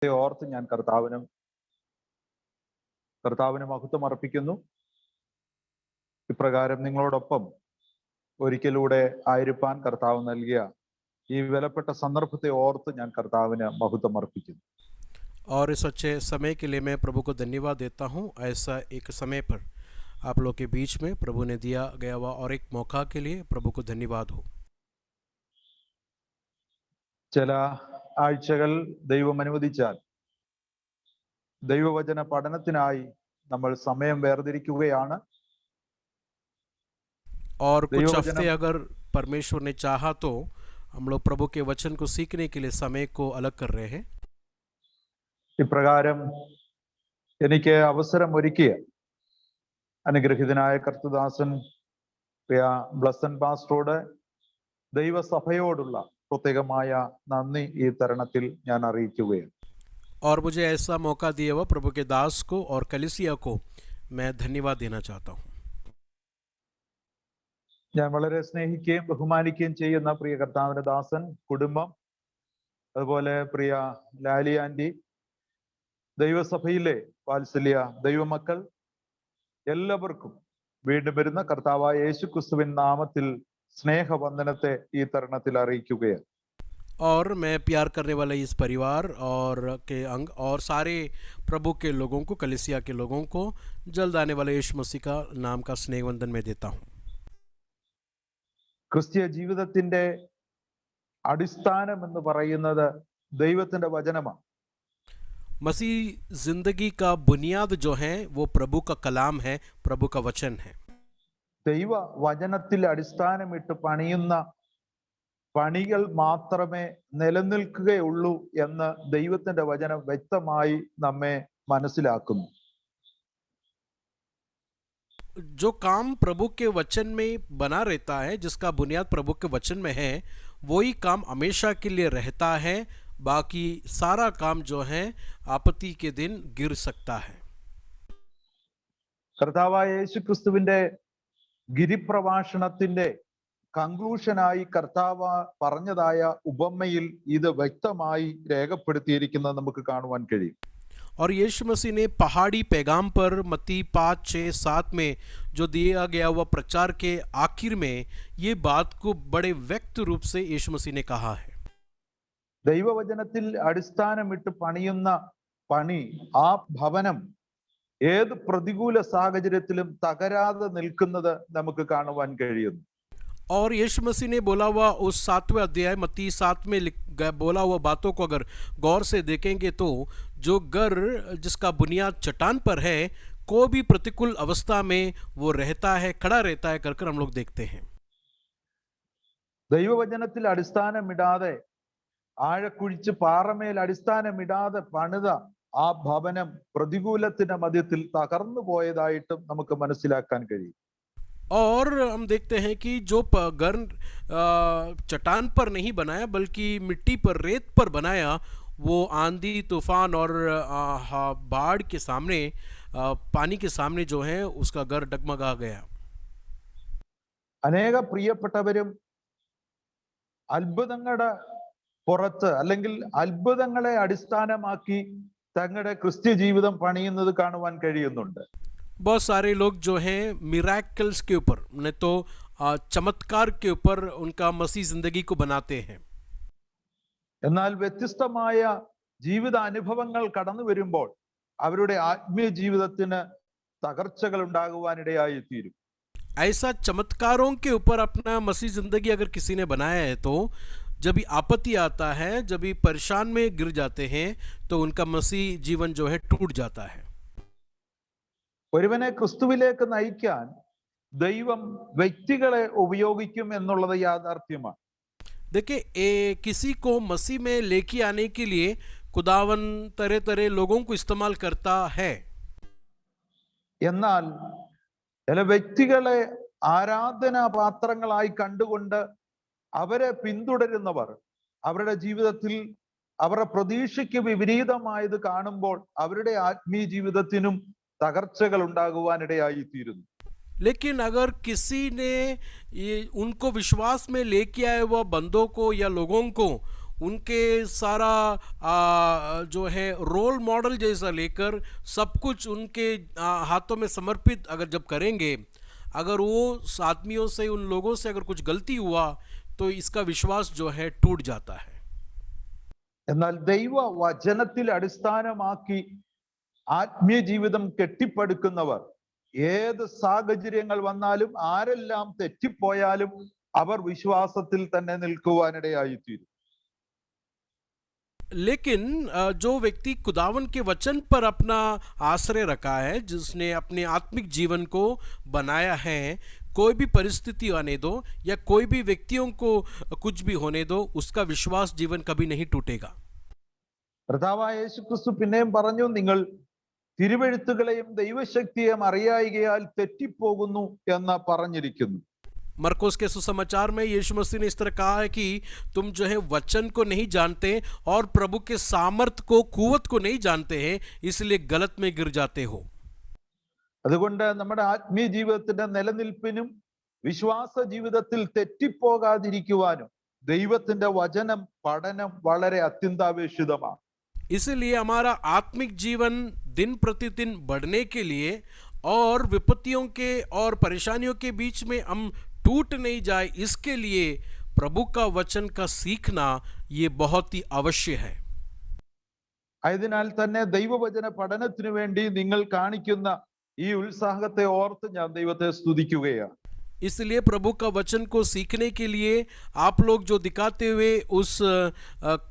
ഓർത്ത് ഞാൻ കർത്താവിന് മഹത്വം അർപ്പിക്കുന്നു. ഇപ്രകാരം നിങ്ങളോടൊപ്പം ഒരിക്കലൂടെ ആയിരിക്കാൻ കർത്താവ് നൽകിയ ഈ വിലപ്പെട്ട സന്ദർഭത്തെ ഓർത്ത് ഞാൻ കർത്താവിന് മഹത്വം അർപ്പിക്കുന്നു. और इस अच्छे समय के लिए मैं प्रभु को धन्यवाद देता हूँ। ऐसा एक समय पर आप लोग के बीच में प्रभु ने दिया गया हुआ और एक मौका के लिए प्रभु को धन्यवाद हो। ചില ആഴ്ചകൾ ദൈവം അനുവദിച്ചാൽ ദൈവവചന പഠനത്തിനായി നമ്മൾ സമയം വേർതിരിക്കുകയാണ്. और कुछ हफ्ते अगर परमेश्वर ने चाहा तो हम लोग प्रभु के वचन को सीखने के लिए समय को अलग कर रहे हैं। ഇപ്രകാരം എനിക്ക് അവസരം ഒരുക്കിയ അനുഗ്രഹീതനായ കർത്തദാസൻ പ്രിയ ബ്ലസ്സൻ പാസ്റ്ററോട് ദൈവസഭയോടുള്ള പ്രത്യേകമായ നന്ദി ഈ തരുണത്തിൽ ഞാൻ അറിയിക്കുകയാണ്. और मुझे ऐसा मौका दिया हुआ प्रभु के दास को और कलीसिया को मैं धन्यवाद देना चाहता हूँ। ഞാൻ വളരെ സ്നേഹിക്കുകയും ബഹുമാനിക്കുകയും ചെയ്യുന്ന പ്രിയ കർത്താവിന്റെ ദാസൻ, കുടുംബം, അതുപോലെ പ്രിയ ലാലി ആന്റി, ദൈവസഭയിലെ വാത്സല്യ ദൈവമക്കൾ എല്ലാവർക്കും വീണ്ടും വരുന്ന കർത്താവായ യേശുക്രിസ്തുവിൻ നാമത്തിൽ സ്നേഹവന്ദനത്തെ ഈ തരുണത്തിൽ അറിയിക്കുകയാണ്. और मैं प्यार करने वाला इस परिवार और के अंग और सारे प्रभु के लोगों को, कलीसिया के लोगों को जल्द आने वाले यीशु मसीह का नाम का स्नेहवंदन मैं देता हूँ। ക്രിസ്തീയ ജീവിതത്തിന്റെ അടിസ്ഥാനം എന്ന് പറയുന്നത് ദൈവത്തിന്റെ വചനമാണ്. मसीह जिंदगी का बुनियाद जो है वो प्रभु का कलाम है, प्रभु का वचन है। ദൈവ വചനത്തിൽ അടിസ്ഥാനമിട്ട് പണിയുന്ന പണികൾ മാത്രമേ നിലനിൽക്കുകയുള്ളൂ എന്ന് ദൈവത്തിന്റെ വചനം വ്യക്തമായി നമ്മെ മനസ്സിലാക്കുന്നു. जो काम प्रभु के वचन में बना रहता है, जिसका बुनियाद प्रभु के वचन में है, वही काम हमेशा के लिए रहता है। बाकी सारा काम जो है आपत्ति के दिन गिर सकता है। കർത്താവായ യേശുക്രിസ്തുവിന്റെ ഗിരിപ്രഭാഷണത്തിന്റെ കൺക്ലൂഷനായി കർത്താവ് പറഞ്ഞതായ ഉപമയിൽ ഇത് വ്യക്തമായി രേഖപ്പെടുത്തിയിരിക്കുന്നത് നമുക്ക് കാണുവാൻ കഴിയും. और यीशु मसीह ने पहाड़ी पैगाम पर मत्ती 5, 6, 7 में जो दिया गया हुआ प्रचार के आखिर में ये बात को बड़े व्यक्त रूप से यीशु मसीह ने कहा है। ദൈവവചനത്തിൽ അടിസ്ഥാനമിട്ട് പണിയുന്ന പണി, ആ ഭവനം ഏത് പ്രതികൂല സാഹചര്യത്തിലും തകരാതെ നിൽക്കുന്നത് നമുക്ക് കാണുവാൻ കഴിയുന്നു. और यीशु मसीह ने बोला हुआ उस 7वें अध्याय मत्ती 7 में बोला हुआ बातों को अगर गौर से देखेंगे तो जो घर जिसका बुनियाद चट्टान पर है, कोई भी प्रतिकूल अवस्था में वो रहता है, खड़ा रहता है, कर हम लोग देखते हैं। ദൈവവചനത്തിൽ അടിസ്ഥാനമിടാതെ, ആഴക്കുഴിച്ച് പാറമേൽ അടിസ്ഥാനമിടാതെ പണിത ആ ഭവനം പ്രതികൂലത്തിന്റെ മധ്യത്തിൽ തകർന്നു പോയതായിട്ടും നമുക്ക് മനസ്സിലാക്കാൻ കഴിയും. और हम देखते हैं कि जो घर चट्टान पर नहीं बनाया बल्कि मिट्टी पर, रेत पर बनाया, वो आंधी तूफान और बाढ़ के सामने, पानी के सामने जो है उसका घर डगमगा गया। അനേക പ്രിയപ്പെട്ടവരും അത്ഭുതങ്ങളുടെ പുറത്ത് അല്ലെങ്കിൽ അത്ഭുതങ്ങളെ അടിസ്ഥാനമാക്കി തങ്ങളുടെ ക്രിസ്ത്യ ജീവിതം പണിയുന്നത് കാണുവാൻ കഴിയുന്നുണ്ട്. बहुत सारे लोग जो हैं मिराकल्स के ऊपर, नहीं तो चमत्कार के ऊपर उनका मसीह जिंदगी को बनाते हैं। എന്നാൽ വ്യത്യസ്തമായ ജീവിത അനുഭവങ്ങൾ കടന്നു വരുമ്പോൾ അവരുടെ ആത്മീയ ജീവിതത്തിന് തകർച്ചകൾ ഉണ്ടാകുവാനിടയായി തീരും. ऐसा चमत्कारों के ऊपर अपना मसीह जिंदगी अगर किसी ने बनाया है तो जब भी आपत्ति आता है, जब भी परेशान में गिर जाते हैं, तो उनका मसीह जीवन जो है टूट जाता है। ഒരുവനെ ക്രിസ്തുവിലേക്ക് നയിക്കാൻ ദൈവം വ്യക്തികളെ ഉപയോഗിക്കും എന്നുള്ളത് യാഥാർത്ഥ്യമാണ്. देखिए, किसी को मसीह में लेके आने के लिए खुदावन तरह तरह लोगों को इस्तेमाल करता है। എന്നാൽ ചില വ്യക്തികളെ ആരാധനാ പാത്രങ്ങളായി കണ്ടുകൊണ്ട് അവരെ പിന്തുടരുന്നവർ അവരുടെ ജീവിതത്തിൽ അവരുടെ പ്രതീക്ഷയ്ക്ക് വിപരീതമായത് കാണുമ്പോൾ അവരുടെ ആത്മീയ ജീവിതത്തിനും തകർച്ചകൾ ഉണ്ടാകുവാനിടയായി തീരുന്നു. लेकिन अगर किसी ने उनको विश्वास में लेके आए हुआ बंदों को या लोगों को उनके सारा जो है रोल मॉडल जैसा लेकर सब कुछ उनके हाथों में समर्पित अगर जब करेंगे, अगर वो आदमियों से, उन लोगों से अगर कुछ गलती हुआ तो इसका विश्वास जो है टूट जाता है। എന്നാൽ ദൈവ വചനത്തിൽ അടിസ്ഥാനമാക്കി ആത്മീയ ജീവിതം കെട്ടിപ്പടുക്കുന്നവർ ഏത് സാഹചര്യങ്ങൾ വന്നാലും ആരെല്ലാം തെറ്റിപ്പോയാലും അവർ വിശ്വാസത്തിൽ തന്നെ നിൽക്കുവാനിടയായിത്തീരും. लेकिन जो व्यक्ति खुदावन के वचन पर अपना आश्रय रखा है, जिसने अपने आत्मिक जीवन को बनाया है, कोई भी परिस्थिति आने दो या कोई भी व्यक्तियों को कुछ भी होने दो, उसका विश्वास जीवन कभी नहीं टूटेगा। കർത്താവായ യേശുക്രിസ്തു പിന്നെയും പറഞ്ഞു, നിങ്ങൾ തിരുവെഴുത്തുകളെയും ദൈവശക്തിയെയും അറിയായികയാൽ തെറ്റിപ്പോകുന്നു എന്ന് പറഞ്ഞിരിക്കുന്നു. मरकुस के सुसमाचार में यीशु मसीह ने इस तरह कहा है कि तुम जो है वचन को नहीं जानते और प्रभु के सामर्थ को, कुवत को नहीं जानते हैं, इसलिए गलत में गिर जाते हो। അതുകൊണ്ട് നമ്മുടെ ആത്മീയ ജീവിതത്തിന്റെ നിലനിൽപ്പിനും വിശ്വാസ ജീവിതത്തിൽ തെറ്റിപ്പോകാതിരിക്കുവാനും ദൈവത്തിന്റെ വചനം പഠനം വളരെ അത്യന്താപേക്ഷിതമാണ്. इसलिए हमारा आत्मिक जीवन दिन प्रतिदिन बढ़ने के लिए और विपत्तियों के और परेशानियों के बीच में हम टूट नहीं जाए, इसके लिए प्रभु का वचन का सीखना ये बहुत ही अवश्य है। ആയതിനാൽ തന്നെ ദൈവവചന പഠനത്തിനു വേണ്ടി നിങ്ങൾ കാണിക്കുന്ന ഈ ഉത്സാഹത്തെ ഓർത്ത് ഞാൻ ദൈവത്തെ സ്തുതിക്കുകയാണ്. इसलिए प्रभु का वचन को सीखने के लिए आप लोग जो दिखाते हुए उस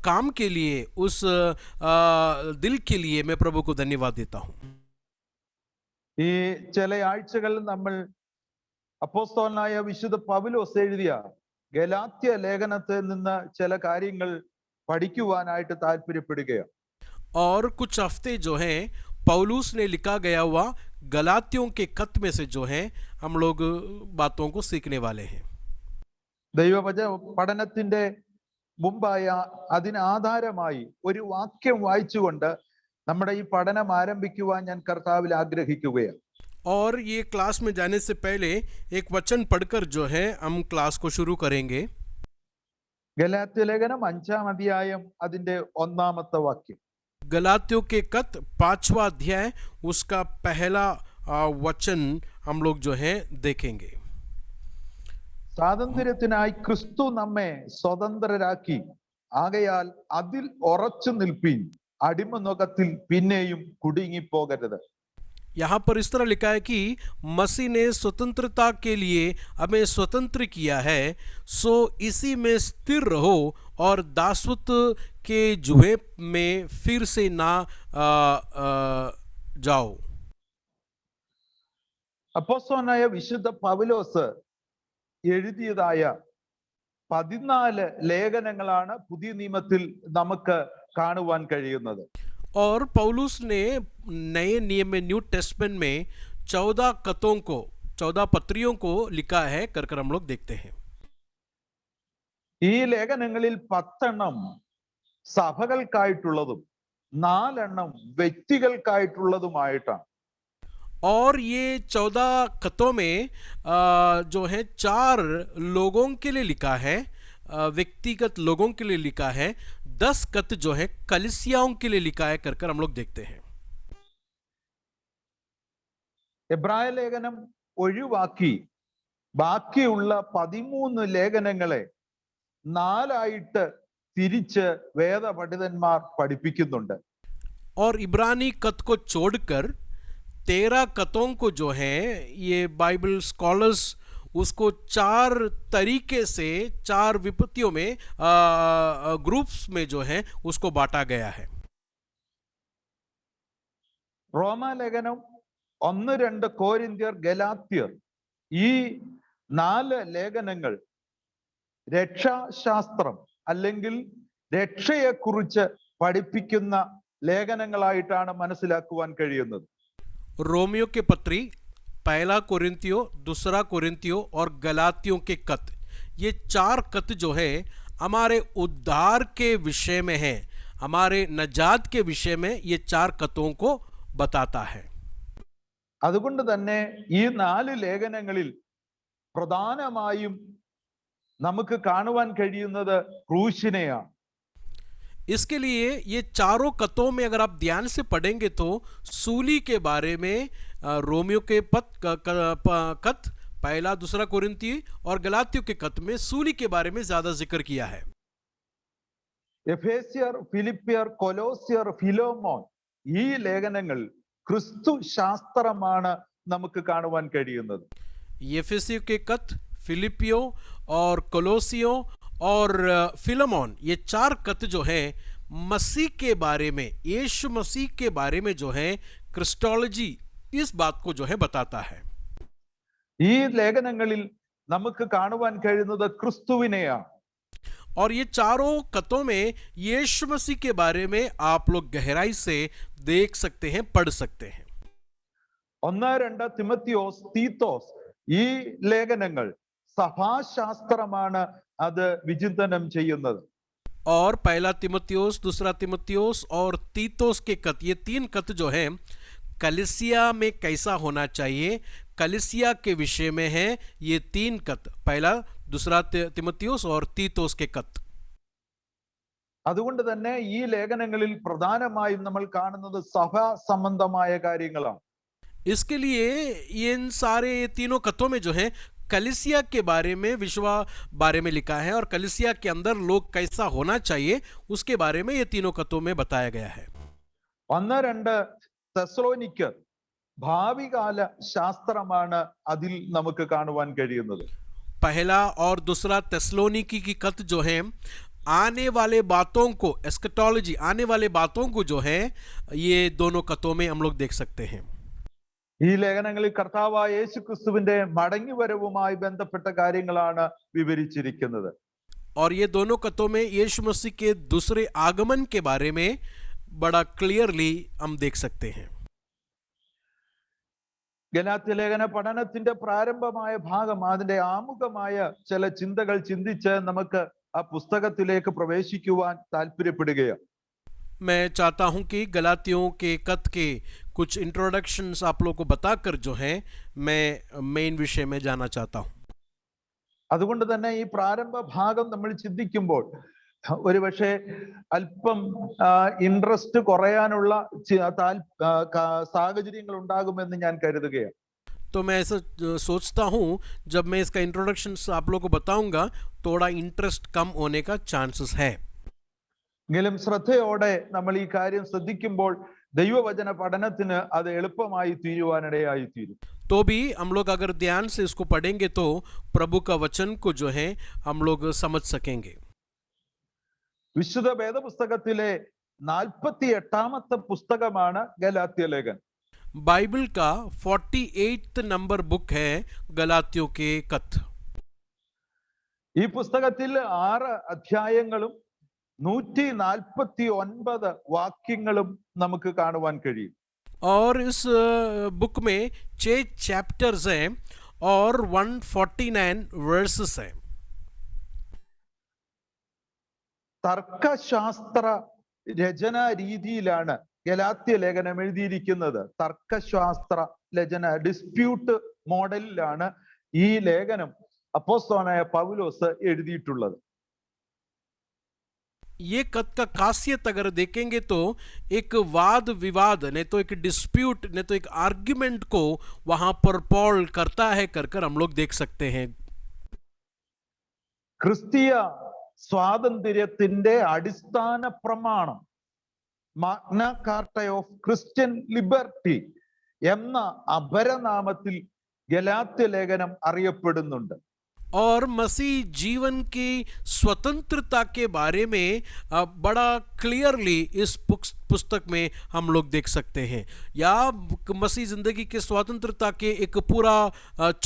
काम के लिए, उस दिल के लिए मैं प्रभु को धन्यवाद देता हूँ। ഈ ചില ആഴ്ചകളിൽ നമ്മൾ അപ്പോസ്തലനായ വിശുദ്ധ പൗലോസ് എഴുതിയ ഗലാത്യ ലേഖനത്തിൽ നിന്ന് ചില കാര്യങ്ങൾ പഠിക്കുവാനായിട്ട് താല്പര്യപ്പെടുകയാണ്. और कुछ हफ्ते जो हैं पौलुस ने लिखा गया हुआ गलातियों के खत में से जो है हम लोग बातों को सीखने वाले हैं। ദൈവവചന പഠനത്തിന്റെ മുമ്പായി അതിന് ആധാരമായി ഒരു വാക്യം വായിച്ചുകൊണ്ട് നമ്മുടെ ഈ പഠനം ആരംഭിക്കുവാൻ ഞാൻ കർത്താവിൽ ആഗ്രഹിക്കുകയാണ്. और ये क्लास में जाने से पहले एक वचन पढ़कर जो है हम क्लास को शुरू करेंगे। ഗലാത്യ ലേഖനം 5-ാം അധ്യായം അതിന്റെ 1-ാമത്തെ വാക്യം. गलातियों के खत 5वां अध्याय उसका पहला वचन हम लोग जो है देखेंगे। സ്വാതന്ത്ര്യത്തിനായി ക്രിസ്തു നമ്മെ സ്വതന്ത്രരാക്കി, ആകയാൽ അതിൽ ഉറച്ചു നിൽപ്പീൻ, അടിമനുകത്തിൽ പിന്നെയും കുടുങ്ങിപ്പോകരുത്. यहाँ पर इस तरह लिखा है कि मसीह ने स्वतंत्रता के लिए हमें स्वतंत्र किया है, सो इसी में स्थिर रहो और दासत्व के जुए में फिर से ना जाओ। അപ്പോസ്തലനായ വിശുദ്ധ പൗലോസ് എഴുതിയതായ 14 ലേഖനങ്ങളാണ് പുതിയ നിയമത്തിൽ നമുക്ക് കാണുവാൻ കഴിയുന്നത്. और पौलुस ने नए नियम में, न्यू टेस्टमेंट में 14 खतों को, 14 पत्रियों को लिखा है कर हम लोग देखते हैं। ഈ ലേഖനങ്ങളിൽ 10 എണ്ണം സഭകൾക്കായിട്ടുള്ളതും 4 എണ്ണം വ്യക്തികൾക്കായിട്ടുള്ളതുമായിട്ടാണ്. और ये 14 खतों में जो है 4 लोगों के लिए लिखा है, व्यक्तिगत लोगों के लिए लिखा है। 10 खत जो है कलीसियाओं के लिए लिखा है कर हम लोग देखते हैं। എബ്രായ ലേഖനം ഒഴിവാക്കി ബാക്കിയുള്ള 13 ലേഖനങ്ങളെ 4ആയിട്ട് തിരിച്ച് വേദപണ്ഡിതന്മാർ പഠിപ്പിക്കുന്നുണ്ട്. और इब्रानी खत को छोड़कर 13 खतों को जो है ये बाइबल स्कॉलर्स उसको 4 तरीके से, 4 विपत्तियों में, ग्रुप्स में जो है उसको बांटा गया है। റോമാലേഖനം 1-2 കോരിന്ത്യർ ഗലാത്യർ ഈ 4 ലേഖനങ്ങൾ രക്ഷാശാസ്ത്രം അല്ലെങ്കിൽ രക്ഷയെക്കുറിച്ച് പഠിപ്പിക്കുന്ന ലേഖനങ്ങളായിട്ടാണ് മനസ്സിലാക്കുവാൻ കഴിയുന്നത്. रोमियो के पत्री, पहला कोरिन्थियो, दूसरा कोरिन्थियो और गलातियों के खत, ये 4 खत जो है हमारे उद्धार के विषय में है, हमारे नजात के विषय में ये 4 खतों को बताता है। അതുകൊണ്ട് തന്നെ ഈ 4 ലേഖനങ്ങളിൽ പ്രധാനമായും നമുക്ക് കാണുവാൻ കഴിയുന്നത് ക്രൂശിനെയാണ്. इसके लिए ये चारों कतों में अगर आप ध्यान से पढ़ेंगे तो सूली के बारे में रोमियो के कत, पहला दूसरा कोरिन्थी और गलातियों के कत में सूली के बारे में ज्यादा जिक्र किया है। എഫേസ്യർ, ഫിലിപ്പിയർ, കൊലോസ്യർ, ഫിലോമോൻ, ഈ ലേഖനങ്ങൾ ക്രിസ്തു ശാസ്ത്രമാണ് നമുക്ക് കാണുവാൻ കഴിയുന്നത്. एफेसियों के कत, फिलिपियो और कोलोसियो और फिलोमोन, ये चार कत जो है मसीह के बारे में, यीशु मसीह के बारे में जो है क्रिस्टोलॉजी इस बात को जो है बताता है. ഈ ലേഖനങ്ങളിൽ നമുക്ക് കാണുവാൻ കഴിയുന്നത് ക്രിസ്തുവിനെയാണ്. और ये चारों कतों में यीशु मसीह के बारे में आप लोग गहराई से देख सकते हैं, पढ़ सकते हैं. 1-2 തിമത്തിയോസ്, തീത്തോസ്, ഈ ലേഖനങ്ങൾ സഭാശാസ്ത്രമാണ് അത് വിചിന്തനം ചെയ്യുന്നത്. और पहला तिमोथियोस, दूसरा तिमोथियोस और तीतोस के कत, ये तीन कत जो है कलीसिया में कैसा होना चाहिए, कलीसिया के विषय में है ये तीन कत, पहला दूसरा तिमोथियोस और तीतोस के कत. അതുകൊണ്ട് തന്നെ ഈ ലേഖനങ്ങളിൽ പ്രധാനമായും നമ്മൾ കാണുന്നത് സഭാ സംബന്ധമായ കാര്യങ്ങളാണ്. इसके लिए इन सारे तीनों कतों में जो है कलीसिया के बारे में, विश्वास बारे में लिखा है और कलीसिया के अंदर लोग कैसा होना चाहिए उसके बारे में ये तीनों कतों में बताया गया है. 1-2 തെസ്സലോനിക്കർ ഭാവികാല ശാസ്ത്രമാണ് അതിൽ നമുക്ക് കാണുവാൻ കഴിയുന്നത്. पहला और दूसरा तेस्सलोनिकी की कत जो है आने वाले बातों को, एस्केटोलॉजी, आने वाले बातों को जो है ये दोनों कतों में हम लोग देख सकते हैं. ഈ ലേഖനങ്ങളിൽ കർത്താവായ യേശു ക്രിസ്തുവിന്റെ മടങ്ങിവരവുമായി ബന്ധപ്പെട്ട കാര്യങ്ങളാണ് വിവരിച്ചിരിക്കുന്നത്. और ये दोनों कतों में यीशु मसीह के दूसरे आगमन के बारे में बड़ा क्लियरली हम देख सकते हैं. ഗലാത്യ ലേഖന പഠനത്തിന്റെ പ്രാരംഭമായ ഭാഗം, അതിന്റെ ആമുഖമായ ചില ചിന്തകൾ ചിന്തിച്ച് നമുക്ക് ആ പുസ്തകത്തിലേക്ക് പ്രവേശിക്കുവാൻ താല്പര്യപ്പെടുകയാണ്. मैं चाहता हूं कि गलातियों के कत के कुछ इंट्रोडक्शंस आप लोगों को बताकर जो है मैं मेन विषय में जाना चाहता हूं. അതുകൊണ്ട് തന്നെ ഈ പ്രാരംഭ ഭാഗം നമ്മൾ ചിന്തിക്കുമ്പോൾ ഒരുപക്ഷെ അല്പം ഇൻട്രസ്റ്റ് കുറയാനുള്ള സാഹചര്യങ്ങൾ ഉണ്ടാകുമെന്ന് ഞാൻ കരുതുകയാണ്. तो मैं ऐसा सोचता हूं जब मैं इसका इंट्रोडक्शन आप लोगों को बताऊंगा थोड़ा इंटरेस्ट कम होने का चांसेस है. എങ്കിലും ശ്രദ്ധയോടെ നമ്മൾ ഈ കാര്യം ശ്രദ്ധിക്കുമ്പോൾ ദൈവവചന പഠനത്തിന് അത് എളുപ്പമായി തീരുവാനിടയായി തീരും. तो भी हम लोग अगर ध्यान से इसको पढ़ेंगे तो प्रभु का वचन को जो है हम लोग समझ सकेंगे. വിശുദ്ധ വേദപുസ്തകത്തിലെ 48ാമത്തെ പുസ്തകമാണ് ഗലാത്യ ലേഖനം. बाइबल का 48th नंबर बुक है गलातियों के कत. ഈ പുസ്തകത്തിൽ 6 അധ്യായങ്ങളും 149 വാക്യങ്ങളും നമുക്ക് കാണുവാൻ കഴിയും. और इस बुक में 6 चैप्टर्स हैं और 149 वर्सेस हैं. തർക്കശാസ്ത്ര രചനാ രീതിയിലാണ് ഗലാത്യ ലേഖനം എഴുതിയിരിക്കുന്നത്. തർക്കശാസ്ത്ര രചന, ഡിസ്പ്യൂട്ട് മോഡലിലാണ് ഈ ലേഖനം അപ്പോസ്തലനായ പൗലോസ് എഴുതിയിട്ടുള്ളത്. ये कत का खासियत अगर देखेंगे तो एक वाद विवाद, नहीं तो एक डिस्प्यूट, नहीं तो एक आर्ग्यूमेंट को वहां पर पॉल करता है कर हम लोग देख सकते हैं. ക്രിസ്തീയ സ്വാതന്ത്ര്യത്തിന്റെ അടിസ്ഥാന പ്രമാണം, Magna Carta of Christian liberty എന്ന അപരനാമത്തിൽ ഗലാത്യ ലേഖനം അറിയപ്പെടുന്നുണ്ട്. और मसीह जीवन की स्वतंत्रता के बारे में बड़ा क्लियरली इस पुस्तक में हम लोग देख सकते हैं, या मसीह जिंदगी के स्वतंत्रता के एक पूरा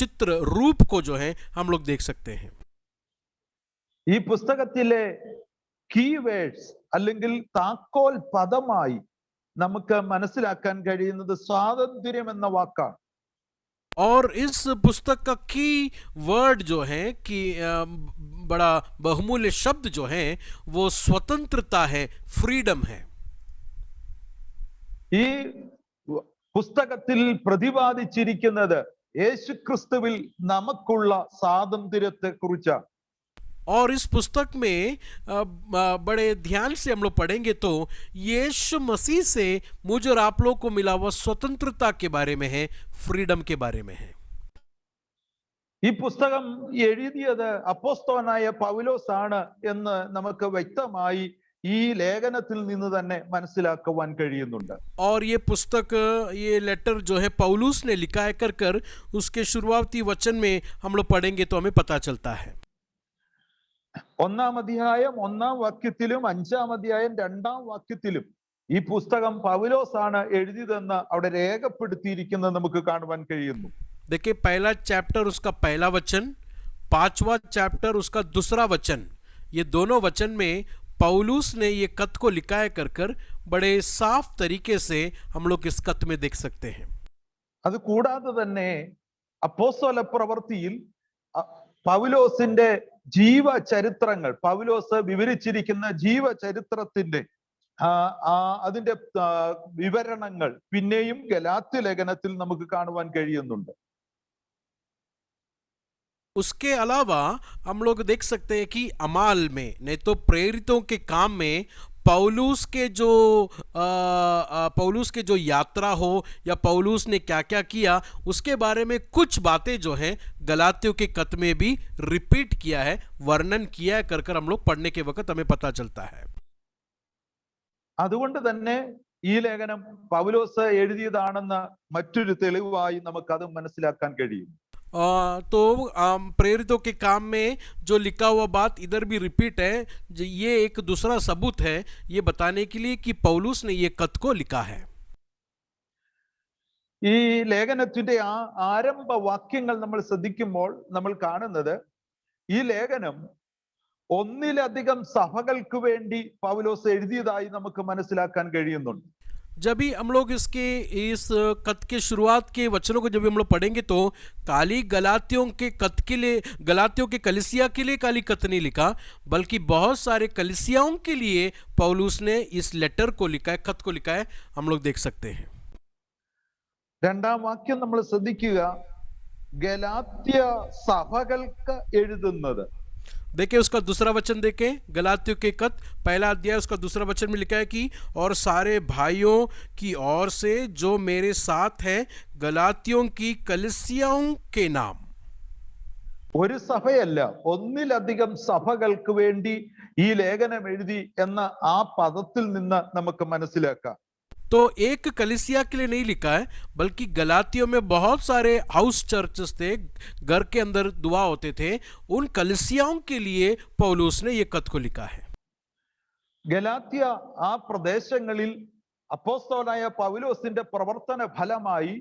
चित्र रूप को जो है हम लोग देख सकते हैं. ഈ പുസ്തകത്തിലെ കീവേഡ്സ് അല്ലെങ്കിൽ താക്കോൽ പദമായി നമുക്ക് മനസ്സിലാക്കാൻ കഴിയുന്നത് സ്വാതന്ത്ര്യം എന്ന വാക്കാണ്. और इस पुस्तक का की वर्ड जो है कि बड़ा बहुमूल्य शब्द जो है वो स्वतंत्रता है, फ्रीडम है. ഈ പുസ്തകത്തിൽ പ്രതിപാദിച്ചിരിക്കുന്നത് യേശുക്രിസ്തുവിൽ നമുക്കുള്ള സ്വാതന്ത്ര്യത്തെ കുറിച്ചാണ്. और इस पुस्तक में बड़े ध्यान से हम लोग पढ़ेंगे तो यीशु मसीह से मुझ और आप लोग को मिला हुआ स्वतंत्रता के बारे में है, फ्रीडम के बारे में है। ഈ പുസ്തകം എഴുതിയത് അപ്പോസ്തലനായ പൗലോസ് ആണ് എന്ന് നമുക്ക് വ്യക്തമായി ഈ ലേഖനത്തിൽ നിന്ന് തന്നെ മനസ്സിലാക്കുവാൻ കഴിയുന്നുണ്ട്. और ये पुस्तक, ये लेटर जो है पौलुस ने लिखा है कर कर उसके शुरुआती वचन में हम लोग पढ़ेंगे तो हमें पता चलता है। 1-ാം അധ്യായം 1-ാം വാക്യത്തിലും 5-ാം അധ്യായം 2-ാം വാക്യത്തിലും ഈ പുസ്തകം പൗലോസ് ആണ് എഴുതിയതെന്ന് അവിടെ രേഖപ്പെടുത്തിയിരിക്കുന്നത് നമുക്ക് കാണുവാൻ കഴിയുന്നു. देखिए, पहला चैप्टर उसका पहला वचन, 5वां चैप्टर उसका दूसरा वचन, ये दोनों वचन में पौलुस ने ये कत को लिखा है कर कर बड़े साफ तरीके से हम लोग इस कत में देख सकते हैं। അത് കൂടാതെ തന്നെ അപ്പോസ്തല പ്രവൃത്തിയിൽ പൗലോസിന്റെ ജീവചരിത്രങ്ങൾ, പൗലോസ് വിവരിച്ചിരിക്കുന്ന ജീവചരിത്രത്തിന്റെ അതിന്റെ വിവരണങ്ങൾ പിന്നെയും ഗലാത്യ ലേഖനത്തിൽ നമുക്ക് കാണുവാൻ കഴിയുന്നുണ്ട്. उसके अलावा हम लोग देख सकते हैं कि अमाल में, नहीं तो प्रेरितों के काम में पौलुस के जो यात्रा हो या पौलुस ने क्या क्या किया उसके बारे में कुछ बातें जो हैं गलातियों के कत में भी रिपीट किया है, वर्णन किया है कर हम लोग पढ़ने के वक्त हमें पता चलता है। അതുകൊണ്ട് തന്നെ ഈ ലേഖനം പൗലോസ് എഴുതിയതാണെന്ന മറ്റൊരു തെളിവായി നമുക്കത് മനസ്സിലാക്കാൻ കഴിയും. तो प्रेरितों के काम में जो लिखा हुआ बात इधर भी रिपीट है, ये एक दूसरा सबूत है ये बताने के लिए कि पौलुस ने ये कत को लिखा है। ഈ ലേഖനത്തിന്റെ ആരംഭ വാക്യങ്ങൾ നമ്മൾ ശ്രദ്ധിക്കുമ്പോൾ നമ്മൾ കാണുന്നത് ഈ ലേഖനം ഒന്നിലധികം സഭകൾക്ക് വേണ്ടി പൗലോസ് എഴുതിയതായി നമുക്ക് മനസ്സിലാക്കാൻ കഴിയുന്നുണ്ട്. जब भी हम लोग इस कत के शुरुआत के वचनों को जब भी हम लोग पढ़ेंगे तो काली गलातियों के कत के लिए, गलातियों के कलिसिया के लिए काली कत नहीं लिखा, बल्कि बहुत सारे कलिसियाओं के लिए पौलुस ने इस लेटर को लिखा है, कत को लिखा है, हम लोग देख सकते हैं। 2-ാം വാക്യം നമ്മൾ ശ്രദ്ധിക്കുക, ഗലാത്യ സഭകൾക്ക് എഴുതുന്നത്. देखिए उसका दूसरा वचन देखें, गलातियों के कत पहला अध्याय उसका दूसरा वचन में लिखा है कि और सारे भाइयों की ओर से जो मेरे साथ हैं गलातियों की कलिसियाओं के नाम। ഒരു സഭയല്ല, ഒന്നിലധികം സഭകൾക്ക് വേണ്ടി ഈ ലേഖനം എഴുതി എന്ന ആ പദത്തിൽ നിന്ന് നമുക്ക് മനസ്സിലാക്കാം. तो एक कलिसिया के लिए नहीं लिखा है, बल्कि गलातियों में बहुत सारे हाउस चर्चेस थे, घर के अंदर दुआ होते थे, उन कलिसियाओं के लिए पौलुस ने ये कत को लिखा है। ഗലാത്യ ആ പ്രദേശങ്ങളിൽ അപ്പോസ്തലനായ പൗലോസിന്റെ പ്രവർത്തന ഫലമായി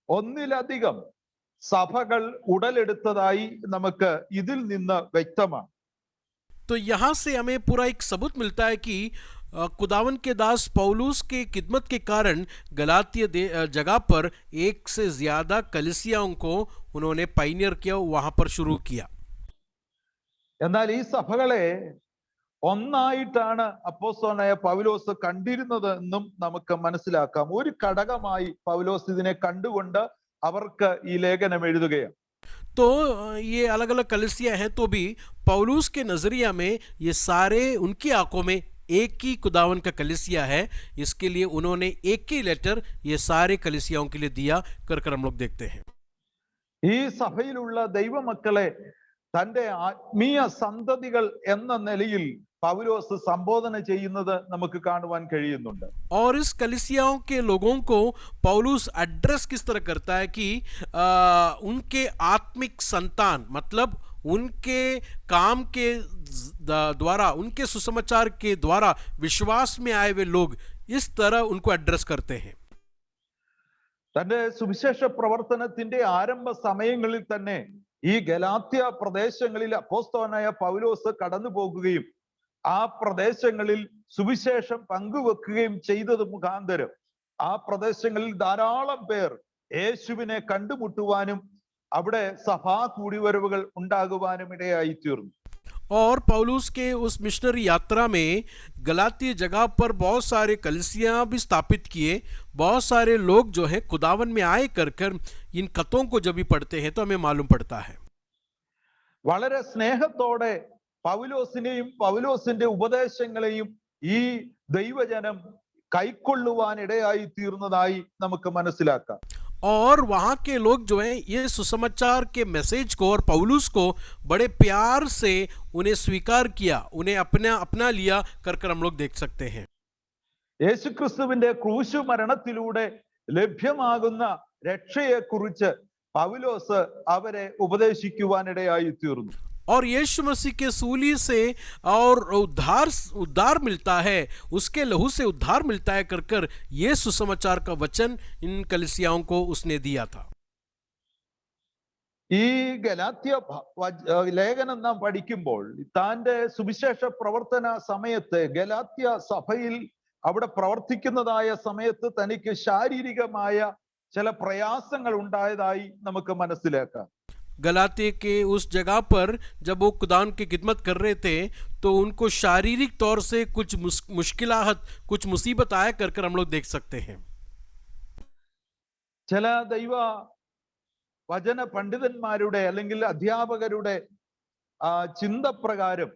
ഒന്നിലധികം സഭകൾ ഉടലെടുത്തതായി നമുക്ക് ഇതിൽ നിന്ന് വ്യക്തമാണ്. तो यहाँ से हमें पूरा एक सबूत मिलता है कि खुदावन के दास पौलुस के खिदमत के कारण गलातिया जगह पर एक से ज्यादा कलिसियाओं को उन्होंने पाइनियर किया, वहां पर शुरू किया. എന്നാൽ ഈ സഭകളെ ഒന്നായിട്ടാണ് അപ്പോസ്തലനായ പൗലോസ് കണ്ടിരുന്നത് എന്നും നമുക്ക് മനസ്സിലാക്കാം. ഒരു ഘടകമായി പൗലോസ് ഇതിനെ കണ്ടുകൊണ്ട് അവർക്ക് ഈ ലേഖനം എഴുതുകയാണ്. तो ये अलग अलग कलिसिया हैं तो भी पौलुस के नजरिया में ये सारे उनकी आंखों में एक ही खुदावन का कलिसिया है, इसके लिए उन्होंने एक ही लेटर ये सारे कलिसियाओं के लिए दिया कर हम लोग देखते हैं. ഈ സഭയിലുള്ള ദൈവമക്കളെ തന്റെ ആത്മീയ സന്തതികൾ എന്ന നിലയിൽ പൗലോസ് സംബോധന ചെയ്യുന്നത് നമുക്ക് കാണുവാൻ കഴിയുന്നുണ്ട്. और इस कलिसियाओं के लोगों को पौलुस एड्रेस किस तरह करता है कि उनके आत्मिक संतान, मतलब उनके काम के द्वारा, उनके सुसमाचार के द्वारा विश्वास में आए हुए लोग, इस तरह उनको एड्रेस करते हैं. തന്റെ സുവിശേഷ പ്രവർത്തനത്തിന്റെ ആരംഭ സമയങ്ങളിൽ തന്നെ ഈ ഗലാത്യ പ്രദേശങ്ങളിൽ അപ്പോസ്തലനായ പൗലോസ് കടന്നു പോകുകയും ആ പ്രദേശങ്ങളിൽ സുവിശേഷം പങ്കുവെക്കുകയും ചെയ്തത് മുഖാന്തരം ആ പ്രദേശങ്ങളിൽ ധാരാളം പേർ യേശുവിനെ കണ്ടുമുട്ടുവാനും അവിടെ സഭാ കൂടിവരവുകൾ ഉണ്ടാകുവാനും ഇടയായി തീർന്നു. और पौलुस के उस मिशनरी यात्रा में गलाती जगह पर बहुत सारे कलिसियां भी स्थापित किए, बहुत सारे लोग जो है खुदावन में आए कर इन कतों को जब भी पढ़ते हैं तो हमें मालूम पड़ता है. വളരെ സ്നേഹത്തോടെ പൗലോസിനെയും പൗലോസിന്റെ ഉപദേശങ്ങളെയും ഈ ദൈവജനം കൈക്കൊള്ളുവാൻ ഇടയായി തീർന്നതായി നമുക്ക് മനസ്സിലാക്കാം. और वहाँ के लोग जो हैं ये सुसमाचार के मैसेज को और पौलुस को बड़े प्यार से उन्हें स्वीकार किया, उन्हें अपना लिया कर कर हम लोग देख सकते हैं. യേശുക്രിസ്തുവിന്റെ ക്രൂശു മരണത്തിലൂടെ ലഭ്യമാകുന്ന രക്ഷയെക്കുറിച്ച് പൗലോസ് അവരെ ഉപദേശിക്കുവാനിടയായി തീർന്നു. और यीशु मसीह के सूली से और उद्धार मिलता है, उसके लहू से उद्धार मिलता है कर कर ये सुसमाचार का वचन इन कलीसियाओं को उसने दिया था. ഈ ഗലാത്യ ലേഖനം നാം പഠിക്കുമ്പോൾ താന്റെ സുവിശേഷ പ്രവർത്തന സമയത്ത് ഗലാത്യ സഭയിൽ അവിടെ പ്രവർത്തിക്കുന്നതായ സമയത്ത് തനിക്ക് ശാരീരികമായ ചില പ്രയാസങ്ങൾ ഉണ്ടായതായി നമുക്ക് മനസ്സിലാക്കാം. गलातिया के उस जगह पर जब वो खुदान की खिदमत कर रहे थे तो उनको शारीरिक तौर से कुछ मुश्किलात, कुछ मुसीबत आया कर कर हम लोग देख सकते हैं. ചില ദൈവ വചന പണ്ഡിതന്മാരുടെ അല്ലെങ്കിൽ അധ്യാപകരുടെ ചിന്ത പ്രകാരം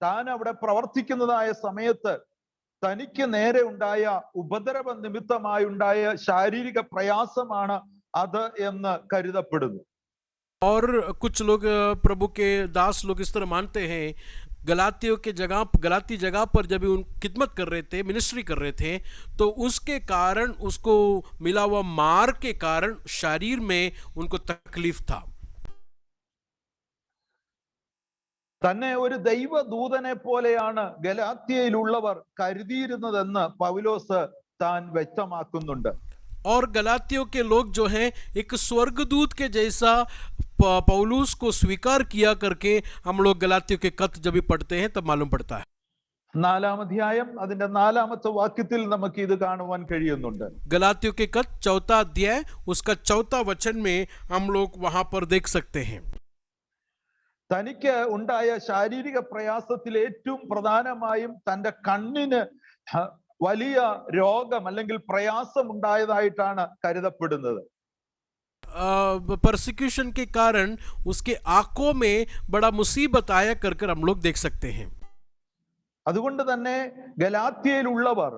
താൻ അവിടെ പ്രവർത്തിക്കുന്നതായ സമയത്ത് തനിക്ക് നേരെ ഉണ്ടായ ഉപദ്രവ നിമിത്തമായി ഉണ്ടായ ശാരീരിക പ്രയാസമാണ് അത് എന്ന് കരുതപ്പെടുന്നു. और कुछ लोग प्रभु के दास लोग इस तरह मानते हैं गलाती जगह पर जब उन खिदमत कर रहे थे, मिनिस्ट्री कर रहे थे, तो उसके कारण उसको मिला हुआ मार के कारण शरीर में उनको तकलीफ था. തന്നെ ഒരു ദൈവദൂതനെ പോലെയാണ് ഗലാത്യയിലുള്ളവർ കരുതിയിരുന്നതെന്ന് പൗലോസ് താൻ വ്യക്തമാക്കുന്നുണ്ട്. और गलातियों के लोग जो हैं एक स्वर्गदूत के जैसा पौलुस को स्वीकार किया करके हम लोग गलातियों के खत जब भी पढ़ते हैं तब मालूम पड़ता है. 4-ാം അധ്യായം അതിന്റെ 4-ാമത്തെ വാക്യത്തിൽ നമുക്ക് ഇത് കാണുവാൻ കഴിയുന്നുണ്ട്. गलातियों के खत 4वां अध्याय उसका 4वां वचन में हम लोग वहां पर देख सकते हैं. തനിക്ക് ഉണ്ടായ ശാരീരിക പ്രയാസത്തിൽ ഏറ്റവും പ്രധാനമായും തന്റെ കണ്ണിന് വലിയ രോഗം അല്ലെങ്കിൽ പ്രയാസം ഉണ്ടായതായിട്ടാണ് കരുതപ്പെടുന്നത്. परसिक्यूशन के कारण उसके आंखों में बड़ा मुसीबत आया कर कर हम लोग देख सकते हैं. അതുകൊണ്ട് തന്നെ ഗലാത്യയിലുള്ളവർ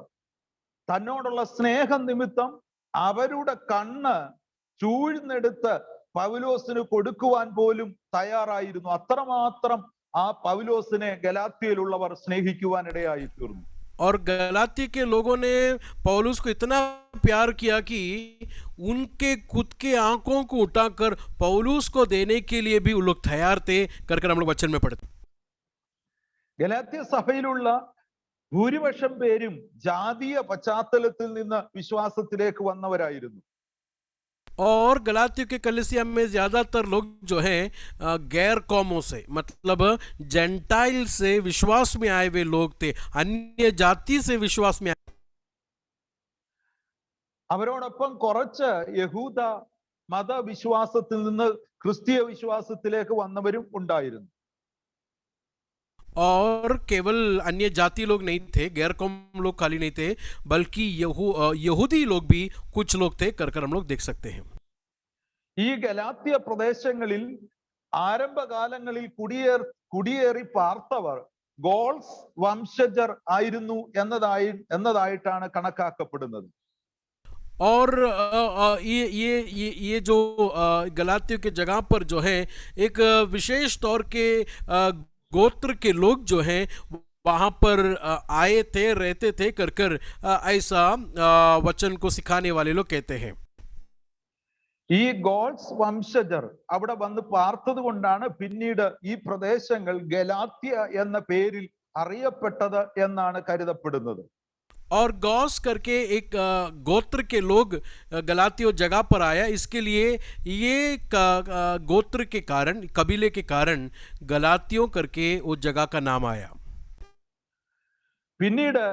തന്നോടുള്ള സ്നേഹം നിമിത്തം അവരുടെ കണ്ണ് ചൂഴ്ന്നെടുത്ത് പൗലോസിന് കൊടുക്കുവാൻ പോലും തയ്യാറായിരുന്നു. അത്രമാത്രം ആ പൗലോസിനെ ഗലാത്യയിലുള്ളവർ സ്നേഹിക്കുവാൻ ഇടയായി തീർന്നു. और गलाती के लोगों ने पौलुस को इतना प्यार किया कि उनके खुद के आंखों को उठाकर पौलुस को देने के लिए भी उन लोग तैयार थे कर कर हम लोग वचन में पढ़ते. ഗലാത്യ സഭയിലുള്ള ഭൂരിപക്ഷം പേരും ജാതീയ പശ്ചാത്തലത്തിൽ നിന്ന് വിശ്വാസത്തിലേക്ക് വന്നവരായിരുന്നു. और गलातियों के कलीसिया में ज्यादातर लोग जो हैं गैर कौमों से, मतलब जेंटाइल से विश्वास में आए हुए लोग थे, अन्य जाति से विश्वास में आए. അവരോടൊപ്പം കുറച്ച് യഹൂദ മതവിശ്വാസത്തിൽ നിന്ന് ക്രിസ്തീയ വിശ്വാസത്തിലേക്ക് വന്നവരും ഉണ്ടായിരുന്നു. और केवल अन्य जाति लोग नहीं थे, गैर कौम लोग खाली नहीं थे, बल्कि यहूदी लोग भी कुछ लोग थे कर कर हम लोग देख सकते हैं. ഈ ഗലാത്യ പ്രദേശങ്ങളിൽ ആരംഭകാലങ്ങളിൽ കുടിയേറി പാർത്തവർ ഗോൾസ് വംശജർ ആയിരുന്നു എന്നതായിട്ടാണ് കണക്കാക്കപ്പെടുന്നത്. और ये जो गलातियों के जगह पर जो है एक विशेष तौर के गोत्र के लोग जो हैं वहाँ पर आए थे, रहते थे कर कर ऐसा वचन को सिखाने वाले लोग कहते हैं. ഈ ഗോൾസ് വംശജർ അവിടെ വന്ന് പാർത്തത് കൊണ്ടാണ് പിന്നീട് ഈ പ്രദേശങ്ങൾ ഗലാത്യ എന്ന പേരിൽ അറിയപ്പെട്ടത് എന്നാണ് കരുതപ്പെടുന്നത്. और गौस करके एक गोत्र के लोग गलातियों जगह पर आया, इसके लिए ये गोत्र के कारण, कबीले के कारण गलातियों करके उस जगह का नाम आया. പിന്നീട്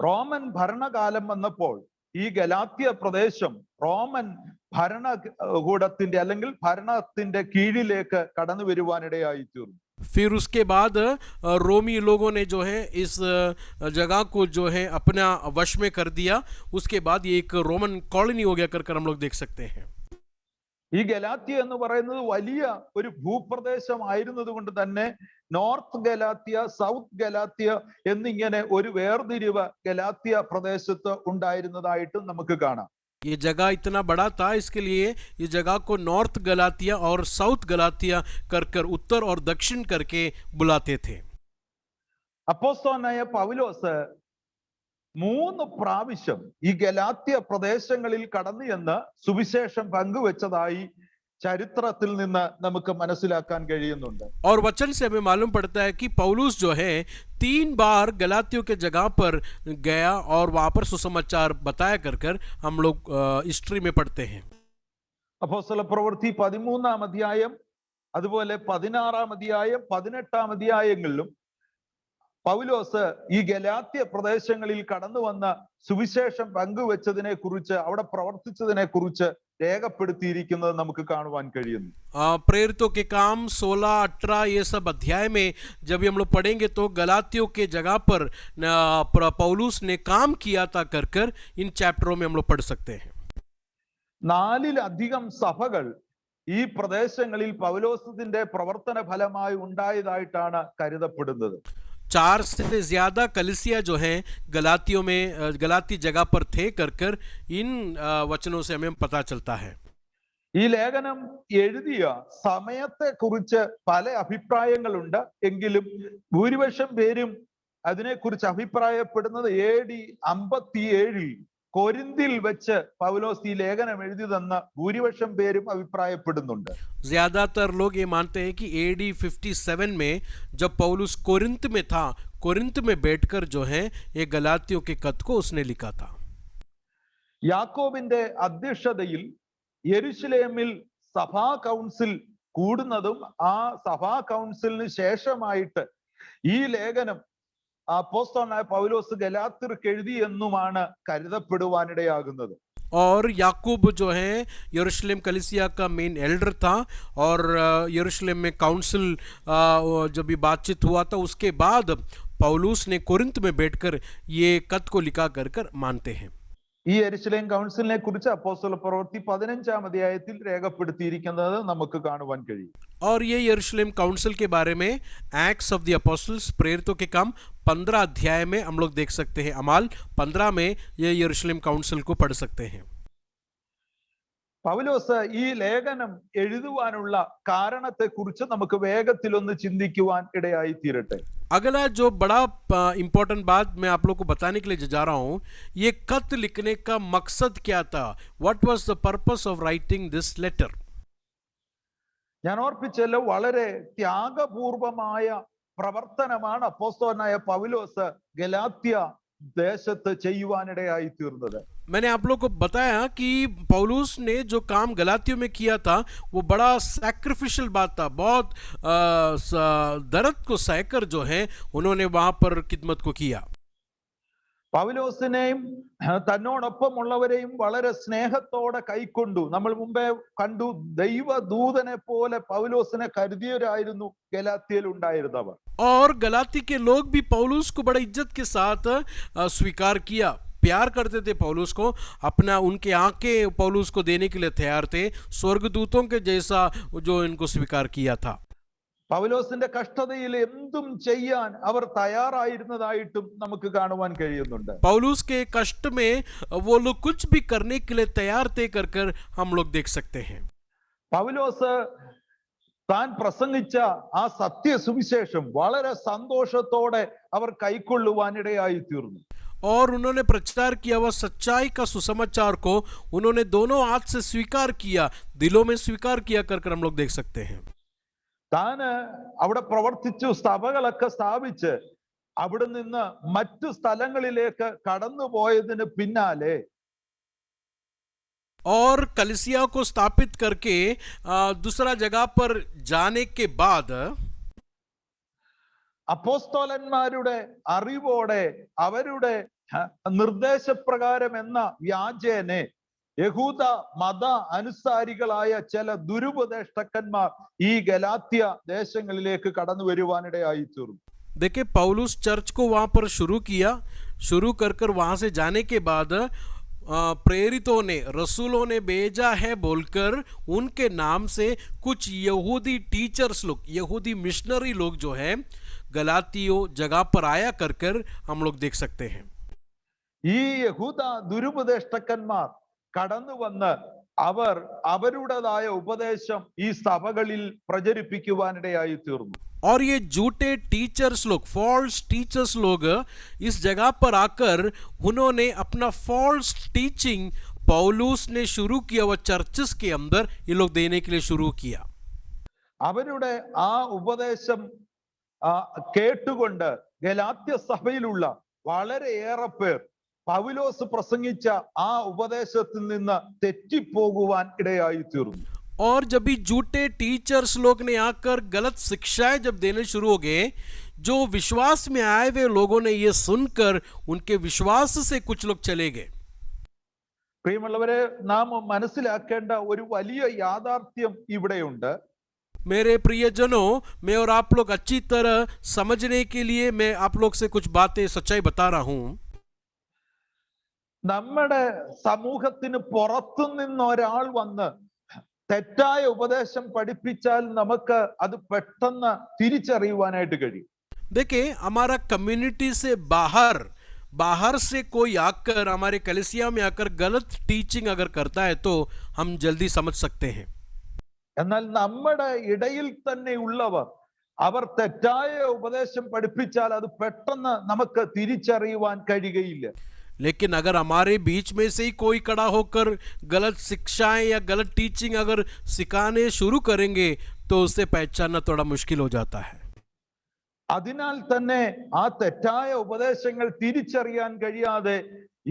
റോമൻ ഭരണകാലം വന്നപ്പോൾ ഈ ഗലാത്യ പ്രദേശം റോമൻ ഭരണകൂടത്തിന്റെ അല്ലെങ്കിൽ ഭരണത്തിന്റെ കീഴിലേക്ക് കടന്നു വരുവാനിടയായി തീർന്നു. फिर उसके बाद रोमी लोगों ने जो है इस जगह को जो है अपना वश में कर दिया. उसके बाद ये एक रोमन कॉलोनी हो गया कर कर हम लोग देख सकते हैं. ഈ ഗലാത്യ എന്ന് പറയുന്നത് വലിയ ഒരു ഭൂപ്രദേശമായിരുന്നത് കൊണ്ട് തന്നെ നോർത്ത് ഗലാത്യ, സൗത്ത് ഗലാത്യ എന്നിങ്ങനെ ഒരു വേർതിരിവ് ഗലാത്യ പ്രദേശത്ത് ഉണ്ടായിരുന്നതായിട്ടും നമുക്ക് കാണാം. ये जगह इतना बड़ा था, इसके लिए इस जगह को नॉर्थ गलातिया और साउथ गलातिया कर कर उत्तर और दक्षिण करके बुलाते थे. അപ്പോസ്തലനായ പൗലോസ് 3 പ്രാവശ്യം ഈ ഗലാത്യ പ്രദേശങ്ങളിൽ കടന്നു എന്ന് സുവിശേഷം പങ്കുവെച്ചതായി ചരിത്രത്തിൽ നിന്ന് നമുക്ക് മനസ്സിലാക്കാൻ കഴിയുന്നുണ്ട്. और वचन से हमें मालूम पड़ता है कि पौलुस जो है 3 बार गलातियों के जगह पर गया और वहां पर सुसमाचार बताया कर कर हम लोग हिस्ट्री में पढ़ते हैं. അപ്പോസ്തല പ്രവൃത്തി 13-ാം അധ്യായം, അതുപോലെ 16-ാം അധ്യായം, 18-ാം അധ്യായങ്ങളിലും പൗലോസ് ഈ ഗലാത്യ പ്രദേശങ്ങളിൽ കടന്നു വന്ന സുവിശേഷം പങ്കുവെച്ചതിനെ കുറിച്ച്, അവിടെ പ്രവർത്തിച്ചതിനെ കുറിച്ച് രേഖപ്പെടുത്തിയിരിക്കുന്നത് നമുക്ക് കാണുവാൻ കഴിയുന്നു. प्रेरितों के काम 16, 18 ये सब अध्याय में जब हम लोग पढ़ेंगे तो गलातियों के जगह पर पौलुस ने काम किया था कर कर इन चैप्टरों में हम लोग पढ़ सकते हैं. 4-ലധികം സഭകൾ ഈ പ്രദേശങ്ങളിൽ പൗലോസിന്റെ പ്രവർത്തന ഫലമായി ഉണ്ടായതായിട്ടാണ് കരുതപ്പെടുന്നത്. 4 से ज्यादा कलिसिया जो हैं गलातियों में गलाती जगह पर थे कर कर इन वचनों से हमें पता चलता है. ഈ ലേഖനം എഴുതിയ സമയത്തെ കുറിച്ച് പല അഭിപ്രായങ്ങളുണ്ട്. എങ്കിലും ഭൂരിപക്ഷം പേരും അതിനെക്കുറിച്ച് അഭിപ്രായപ്പെടുന്നത് AD 57 कोरिंथिल വെച്ച് പൗലോസ് ഈ ലേഖനം എഴുതിയതെന്ന് ഭൂരിപക്ഷം പേരും അഭിപ്രായപ്പെടുന്നുണ്ട്. ज्यादातर लोग ये मानते हैं कि AD 57 में जब पौलुस कोरिन्थ में था, कोरिन्थ में बैठकर जो है ये गलातियों के खत को उसने लिखा था. യാക്കോബിന്റെ അധ്യക്ഷതയിൽ യെരുശലേമിൽ സഭാ കൗൺസിൽ കൂടുന്നതും ആ സഭാ കൗൺസിലിന് ശേഷമായിട്ട് ഈ ലേഖനം അപ്പോസ്തലനായ പൗലോസ് ഗലാത്യർക്ക് എഴുതി എന്നുമാണ് കരുതപ്പെടുവാനിടയാകുന്നത്. और याकूब जो है यरूशलेम कलीसिया का मेन एल्डर था और यरूशलेम में काउंसिल जब ये बातचीत हुआ था उसके बाद पौलुस ने कोरिन्थ में बैठकर ये खत को लिखा कर कर मानते हैं. ഈ യെരുശലേം കൗൺസിലിനെ കുറിച്ച് അപ്പോസ്തല പ്രവൃത്തി 15-ാം അധ്യായത്തിൽ രേഖപ്പെടുത്തിയിരിക്കുന്നത് നമുക്ക് കാണുവാൻ കഴിയും. और ये यरूशलेम काउंसिल के बारे में एक्ट्स ऑफ द अपोस्टल्स, प्रेरितों के काम 15 अध्याय में हम लोग देख सकते हैं. अमाल 15 में ये यरूशलेम काउंसिल को पढ़ सकते हैं. പൗലോസ് ഈ ലേഖനം എഴുതുവാനുള്ള കാരണത്തെ കുറിച്ച് നമുക്ക് വേഗത്തിൽ ഒന്ന് ചിന്തിക്കുവാൻ ഇടയായി തീരട്ടെ. अगला जो बड़ा इंपॉर्टेंट बात मैं आप लोग को बताने के लिए जा रहा हूं, ये खत लिखने का मकसद क्या था? What was the purpose of writing this letter? ഞാൻ ഓർപ്പിച്ചല്ലോ, വളരെ ത്യാഗപൂർവമായ പ്രവർത്തനമാണ് അപ്പോസ്തലനായ പൗലോസ് ഗലാത്യ ദേശത്ത് ചെയ്യുവാനിടയായി തീർന്നത്. मैंने आप लोग को बताया कि पौलुस ने जो काम गलातियों में किया था वो बड़ा सैक्रिफिशियल बात था. बहुत दर्द को सहकर जो है उन्होंने वहां पर खिदमत को किया. പൗലോസിനെയും തന്നോടൊപ്പമുള്ളവരെയും വളരെ സ്നേഹത്തോടെ കൈക്കൊണ്ടു. നമ്മൾ മുമ്പേ കണ്ടു, ദൈവദൂതനെ പോലെ പൗലോസിനെ കരുതിയവരായിരുന്നു ഗലാത്യയിൽ ഉണ്ടായിരുന്നവർ. और गलाती के लोग भी पौलुस को बड़े इज्जत के साथ स्वीकार किया, प्यार करते थे पौलुस को. अपना उनके आंखें पौलुस को देने के लिए तैयार थे, स्वर्गदूतों के जैसा जो इनको स्वीकार किया था. പൗലോസിന്റെ കഷ്ടതയിൽ എന്തും ചെയ്യാൻ അവർ തയ്യാറായിരുന്നതായിട്ടും നമുക്ക് കാണുവാൻ കഴിയുന്നുണ്ട്. पौलुस के कष्ट में वो लोग कुछ भी करने के लिए तैयार थे कर कर हम लोग देख सकते हैं. പൗലോസ് താൻ പ്രസംഗിച്ച ആ സത്യ സുവിശേഷം വളരെ സന്തോഷത്തോടെ അവർ കൈക്കൊള്ളുവാനിടയായി തീർന്നു. और उन्होंने प्रचार किया हुआ सच्चाई का सुसमाचार को उन्होंने दोनों हाथ से स्वीकार किया, दिलों में स्वीकार किया कर कर हम लोग देख सकते हैं. താന് അവിടെ പ്രവർത്തിച്ചു, സഭകളൊക്കെ സ്ഥാപിച്ച് അവിടെ നിന്ന് മറ്റു സ്ഥലങ്ങളിലേക്ക് കടന്നുപോയതിന് പിന്നാലെ और कलिसिया को स्थापित करके दूसरा जगह पर जाने के बाद അപ്പോസ്തലന്മാരുടെ അറിവോടെ അവരുടെ നിർദ്ദേശപ്രകാരം എന്ന വ്യാജേനെ യഹൂദ മത അനുസാരികളായ ചില ദുരുപദേഷ്ടക്കന്മാർ ഈ ഗലാത്യ ദേശങ്ങളിലേക്ക് കടന്നു വരുവാനിടയായി തീർന്നു. देखिए पौलुस चर्च को वहां पर शुरू किया, शुरू कर कर वहां से जाने के बाद प्रेरितों ने रसूलों ने भेजा है बोलकर उनके नाम से कुछ यहूदी टीचर्स लोग, यहूदी मिशनरी लोग जो है गलातियों जगह पर आया कर कर हम लोग देख सकते हैं। ഈ യഹൂദ ദുരുപദേഷ്ടക്കന്മാർ കടന്നു വന്ന് അവർ അവരുടേതായ ഉപദേശം ഈ സഭകളിൽ പ്രചരിപ്പിക്കുവാനിടയായി തീർന്നു. और ये झूठे टीचर्स लोग, फॉल्स टीचर्स लोग इस जगह पर आकर उन्होंने अपना फॉल्स टीचिंग पौलुस ने शुरू किया, वह चर्चेस के अंदर ये लोग देने के लिए शुरू किया. അവരുടെ ആ ഉപദേശം കേട്ടുകൊണ്ട് ഗലാത്യ സഭയിലുള്ള വളരെയേറെ പേർ പൗലോസ് പ്രസംഗിച്ച ആ ഉപദേശത്തിൽ നിന്ന് തെറ്റിപ്പോകുവാൻ ഇടയായി തീർന്നു. और जब भी झूठे टीचर्स लोग ने आकर गलत शिक्षाएं जब देने शुरू हो गए, जो विश्वास में आए हुए लोगों ने ये सुनकर उनके विश्वास से कुछ लोग चले गए. പ്രിയമുള്ളവരെ, നാം മനസ്സിലാക്കേണ്ട ഒരു വലിയ യാഥാർത്ഥ്യം ഇവിടെയുണ്ട്. मेरे प्रियजनों, मैं और आप लोग अच्छी तरह समझने के लिए मैं आप लोग से कुछ बातें सच्चाई बता रहा हूं. നമ്മുടെ സമൂഹത്തിന് പുറത്തു നിന്ന് ഒരാൾ വന്ന് തെറ്റായ ഉപദേശം പഠിപ്പിച്ചാൽ നമുക്ക് അത് പെട്ടെന്ന് തിരിച്ചറിയുവാനായിട്ട് കഴിയും. देखिए, हमारा कम्युनिटी से बाहर से कोई आकर हमारे कलीसिया में आकर गलत टीचिंग अगर करता है तो हम जल्दी समझ सकते हैं. എന്നാൽ നമ്മുടെ ഇടയിൽ തന്നെ ഉള്ളവർ അവർ തെറ്റായ ഉപദേശം പഠിപ്പിച്ചാൽ അത് പെട്ടെന്ന് നമുക്ക് തിരിച്ചറിയുവാൻ കഴിയുകയില്ല. लेकिन अगर हमारे बीच में से ही कोई खड़ा होकर गलत शिक्षाएं या गलत टीचिंग अगर सिखाने शुरू करेंगे तो उसे पहचानना थोड़ा मुश्किल हो जाता है. അതിനാൽ തന്നെ ആ തെറ്റായ ഉപദേശങ്ങൾ തിരിച്ചറിയാൻ കഴിയാതെ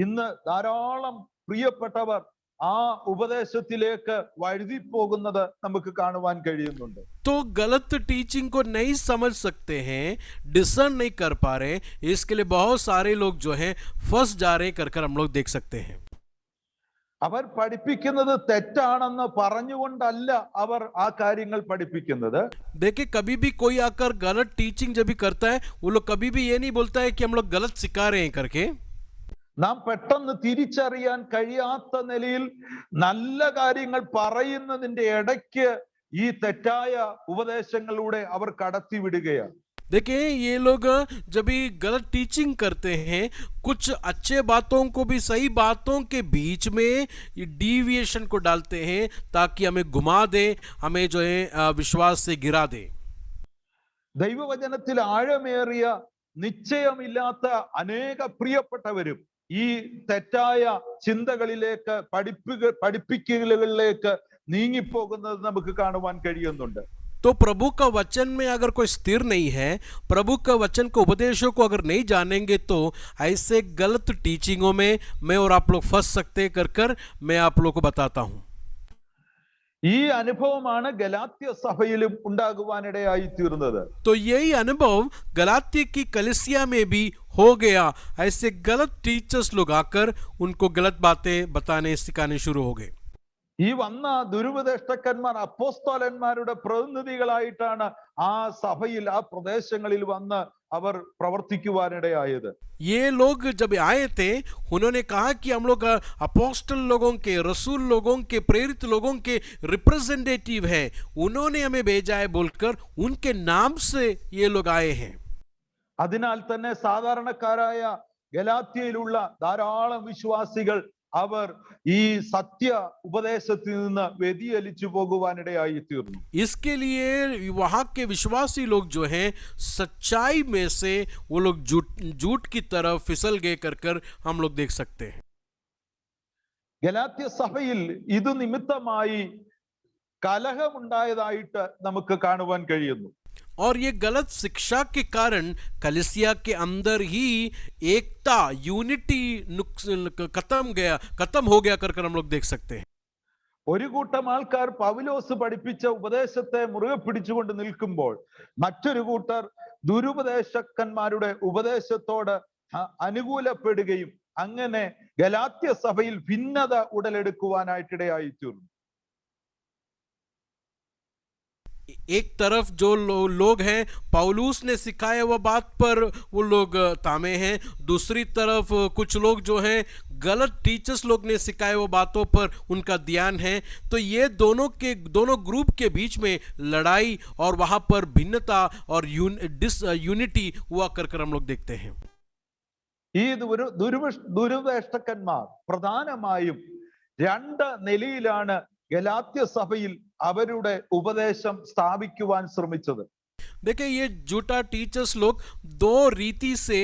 ഇന്ന് ധാരാളം പ്രിയപ്പെട്ടവർ ആ ഉപദേശത്തിലേക്ക് വഴുതിപ്പോകുന്നത് നമുക്ക് കാണുവാൻ കഴിയുന്നുണ്ട്. तो गलत टीचिंग को नहीं समझ सकते हैं, डिसर्न नहीं कर पा रहे, इसके लिए बहुत सारे लोग जो हैं फंस जा रहे कर कर हम लोग देख सकते हैं. അവർ പഠിപ്പിക്കുന്നത് തെറ്റാണെന്ന് പറഞ്ഞുകൊണ്ടല്ല അവർ ആ കാര്യങ്ങൾ പഠിപ്പിക്കുന്നത്. देखिए, कभी भी कोई आकर गलत टीचिंग जब भी करता है, वो लोग कभी भी ये नहीं बोलता है कि हम लोग गलत सिखा रहे हैं करके. നാം പെട്ടെന്ന് തിരിച്ചറിയാൻ കഴിയാത്ത നിലയിൽ നല്ല കാര്യങ്ങൾ പറയുന്നതിന്റെ ഇടയ്ക്ക് ഈ തെറ്റായ ഉപദേശങ്ങളിലൂടെ അവർ കടത്തിവിടുകയാണ്. देखिए, ये लोग जब भी गलत टीचिंग करते हैं, कुछ अच्छे बातों को भी सही बातों के बीच में डीविएशन को डालते हैं ताकि हमें घुमा दे, हमें जो है विश्वास से गिरा दे. ദൈവവചനത്തിൽ ആഴമേറിയ നിശ്ചയമില്ലാത്ത അനേക പ്രിയപ്പെട്ടവരും ഈ തെറ്റായ ചിന്തകളിലേക്ക് പഠിപ്പിക്കലുകളിലേക്ക് നീങ്ങിപ്പോകുന്നത് നമുക്ക് കാണുവാൻ കഴിയുന്നുണ്ട്. तो प्रभु का वचन में अगर कोई स्थिर नहीं है, प्रभु का वचन को उपदेशों को अगर नहीं जानेंगे तो ऐसे गलत टीचिंगों में मैं और आप लोग फंस सकते कर कर मैं आप लोग को बताता हूं. ഈ അനുഭവമാണ് ഗലാത്യ സഭയിലും ഉണ്ടാകുവാനിടയായി തീർന്നത്. तो यही अनुभव गलाती की कलीसिया में भी हो गया. ऐसे गलत टीचर्स लोग आकर उनको गलत बातें बताने सिखाने शुरू हो गए. ഈ വന്ന ദുരുപദേഷ്ടക്കന്മാർ അപ്പോസ്തലന്മാരുടെ പ്രതിനിധികളായിട്ടാണ് ആ സഭയിൽ ആ പ്രദേശങ്ങളിൽ വന്ന് അവർ പ്രവർത്തിക്കുവാനിടയായത്. ये लोग जब आए थे, उन्होंने कहा कि हम लोग अपोस्टल लोगों के, रसूल लोगों के, प्रेरित लोगों के रिप्रेजेंटेटिव हैं, उन्होंने हमें भेजा है बोलकर उनके नाम से ये लोग आए हैं. അതിനാൽ തന്നെ സാധാരണക്കാരായ ഗലാത്യയിലുള്ള ധാരാളം വിശ്വാസികൾ അവർ ഈ സത്യ ഉപദേശത്തിൽ നിന്ന് വ്യതിചലിച്ചു പോകുവാനിടയായി തീർന്നു. इसके लिए वहां के विश्वासी लोग जो हैं सच्चाई में से वो लोग झूठ की तरफ फिसल गए कर कर हम लोग देख सकते हैं. ഗലാത്യ സഭയിൽ ഇത് നിമിത്തമായി കലഹമുണ്ടായതായിട്ട് നമുക്ക് കാണുവാൻ കഴിയുന്നു. और ये गलत शिक्षा के कारण कलीसिया के अंदर ही एकता, यूनिटी खत्म हो गया कर हम लोग देख सकते हैं. ഒരു കൂട്ടം ആൾക്കാർ പൗലോസ് പഠിപ്പിച്ച ഉപദേശത്തെ മുറുകെ പിടിച്ചുകൊണ്ട് നിൽക്കുമ്പോൾ മറ്റൊരു കൂട്ടർ ദുരുപദേശകന്മാരുടെ ഉപദേശത്തോട് അനുകൂലപ്പെടുകയും അങ്ങനെ ഗലാത്യ സഭയിൽ ഭിന്നത ഉടലെടുക്കുവാനായിട്ടിടയായി തീർന്നു. एक तरफ जो लोग हैं पौलुस ने सिखाया हुआ बात पर वो लोग तामे हैं, दूसरी तरफ कुछ लोग जो हैं गलत टीचर्स लोग ने सिखाए हुए बातों पर उनका ध्यान है। तो ये दोनों ग्रुप के बीच में लड़ाई और वहां पर भिन्नता और यूनिटी हुआ कर हम लोग देखते हैं। ഈ ദുരുപദേഷ്ടക്കന്മാർ പ്രധാനമായും രണ്ട് നിലയിലാണ് ഗലാത്യ സഭയിൽ അവരുടെ ഉപദേശം സ്ഥാപിക്കുവാൻ ശ്രമിച്ചത്. देखिए ये झूठा टीचर्स लोग दो रीति से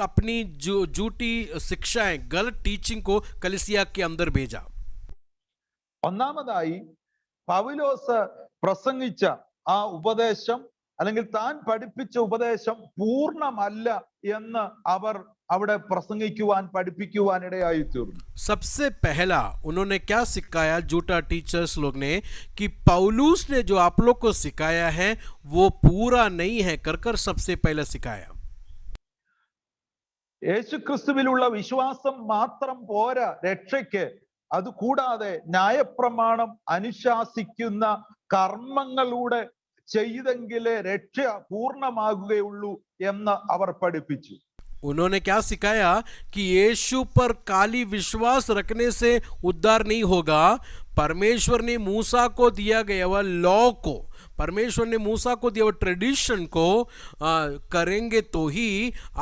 अपनी झूठी शिक्षाएं गलत टीचिंग को कलीसिया के अंदर भेजा। ഒന്നാമതായി പൗലോസ് പ്രസംഗിച്ച ആ ഉപദേശം അല്ലെങ്കിൽ താൻ പഠിപ്പിച്ച ഉപദേശം പൂർണ്ണമല്ല എന്ന് അവർ അവിടെ പ്രസംഗിക്കുവാൻ പഠിപ്പിക്കുവാൻ ഇടയായി തീർന്നു. सबसे पहला उन्होंने क्या सिखाया झूठा टीचर्स लोग ने कि पौलुस ने जो आप लोग को सिखाया है वो पूरा नहीं है कर सबसे पहले सिखाया। യേശുക്രിസ്തുവിലുള്ള വിശ്വാസം മാത്രം പോരാ രക്ഷയ്ക്ക്, അതുകൂടാതെ ന്യായപ്രമാണം അനുശാസിക്കുന്ന കർമ്മങ്ങളിലൂടെ ചെയ്തെങ്കിലേ രക്ഷ പൂർണ്ണമാകുകയുള്ളൂ എന്ന് അവർ പഠിപ്പിച്ചു. उन्होंने क्या सिखाया कि यीशु पर खाली विश्वास रखने से उद्धार नहीं होगा। परमेश्वर ने मूसा को दिया गया वह लॉ को, परमेश्वर ने मूसा को दिया हुआ ट्रेडिशन को करेंगे तो ही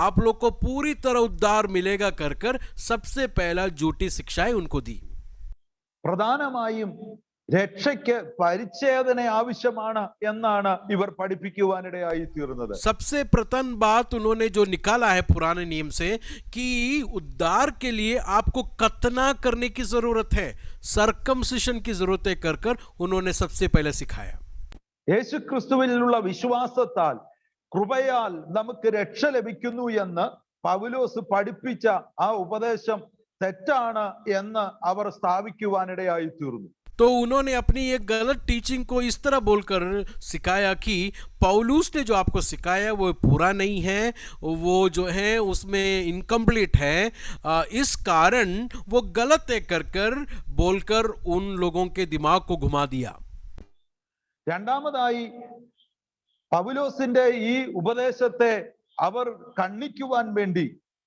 आप लोग को पूरी तरह उद्धार मिलेगा कर सबसे पहला झूठी शिक्षाएं उनको दी। പ്രധാനമായും രക്ഷയ്ക്ക് പരിച്ഛേദന ആവശ്യമാണ് എന്നാണ് ഇവർ പഠിപ്പിക്കുവാനിടയായി തീർന്നത്. सबसे प्रथम बात उन्होंने जो निकाला है पुराने नियम से कि उद्धार के लिए आपको खतना करने की जरूरत है, सर्कमसिशन की जरूरत है कर उन्होंने सबसे पहले सिखाया। യേശുക്രിസ്തുവിലുള്ള വിശ്വാസത്താൽ കൃപയാൽ നമുക്ക് രക്ഷ ലഭിക്കുന്നു എന്ന് പൗലോസ് പഠിപ്പിച്ച ആ ഉപദേശം തെറ്റാണ് എന്ന് അവർ സ്ഥാപിക്കുവാനിടയായി തീർന്നു. तो उन्होंने अपनी एक गलत टीचिंग को इस तरह बोलकर सिखाया कि पौलुस ने जो आपको सिखाया वो पूरा नहीं है, वो जो है उसमें इनकम्प्लीट है, इस कारण वो गलत है कर बोलकर उन लोगों के दिमाग को घुमा दिया। രണ്ടാമതായി പൗലോസിന്റെ ഈ ഉപദേശത്തെ അവർ ഖണ്ഡിക്കുവാൻ വേണ്ടി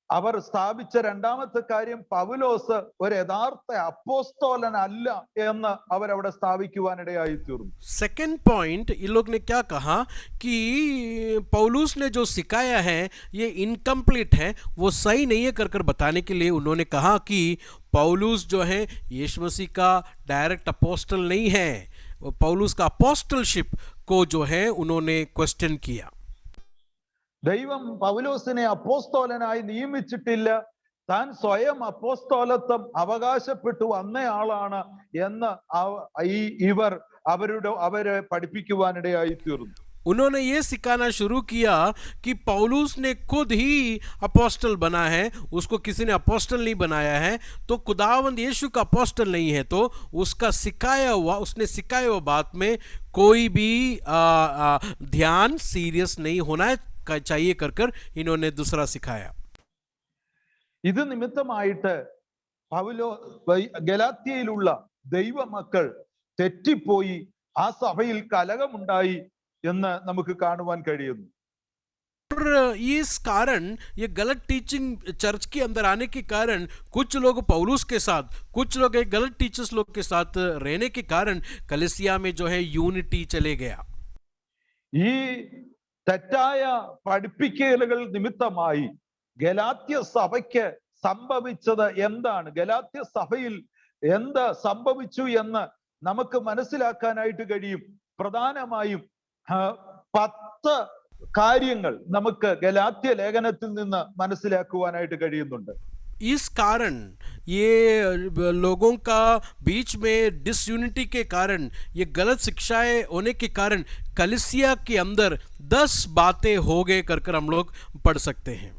അവർ സ്ഥാപിച്ച രണ്ടാമത്തെ കാര്യം പൗലോസ് ഒരു യഥാർത്ഥ അപ്പോസ്തലനല്ല എന്ന് അവരവിടെ സ്ഥാപിക്കുവാനിടയായി തീർന്നു. सेकंड पॉइंट इन लोग ने क्या कहा कि पौलुस ने जो सिखाया है ये इनकम्प्लीट है, वो सही नहीं है कर बताने के लिए उन्होंने कहा कि पौलुस जो है यीशु मसीह का डायरेक्ट अपोस्टल नहीं है। पौलुस का अपोस्टलशिप को जो है उन्होंने क्वेश्चन किया। ദൈവം പൗലോസിനെ അപ്പോസ്തലനായി നിയമിച്ചിട്ടില്ല, താൻ സ്വയം അപ്പോസ്തലത്വം അവകാശപ്പെട്ടു വന്നയാളാണ് എന്ന് ഇവർ അവരെ പഠിപ്പിക്കുവാനിടയായി തീർന്നു. उन्होंने ये सिखाना शुरू किया कि पौलुस ने खुद ही अपोस्टल बना है, उसको किसी ने अपोस्टल नहीं बनाया है, तो खुदावंद यीशु का अपोस्टल नहीं है, तो उसका उसने सिखाया हुआ बात में कोई भी ध्यान सीरियस नहीं होना चाहिए कर इन्होंने दूसरा सिखाया। ഇത് നിമിത്തമായിട്ട് ഗലാത്യയിലുള്ള ദൈവമക്കൾ തെറ്റിപ്പോയി ആ സഭയിൽ കലഹമുണ്ടായി എന്ന് നമുക്ക് കാണുവാൻ കഴിയുന്നു. और इस कारण ये गलत टीचिंग चर्च के अंदर आने के कारण कुछ लोग पौलुस के साथ, कुछ लोग एक गलत टीचर्स लोग के साथ रहने के कारण कलीसिया में जो है यूनिटी चले गया। ഈ തെറ്റായ പഠിപ്പിക്കലുകൾ നിമിത്തമായി ഗലാത്യ സഭയ്ക്ക് സംഭവിച്ചത് എന്താണ്, ഗലാത്യ സഭയിൽ എന്ത് സംഭവിച്ചു എന്ന് നമുക്ക് മനസ്സിലാക്കാനായിട്ട് കഴിയും. പ്രധാനമായും 10 കാര്യങ്ങൾ നമുക്ക് ഗലാത്യ ലേഖനത്തിൽ നിന്ന് മനസ്സിലാക്കുവാനായിട്ട് കഴിയുന്നുണ്ട്. इस कारण ये लोगों का बीच में डिसयूनिटी के कारण, ये गलत शिक्षाएं होने के कारण कलीसिया के अंदर 10 बातें हो गए कर हम लोग पढ़ सकते हैं।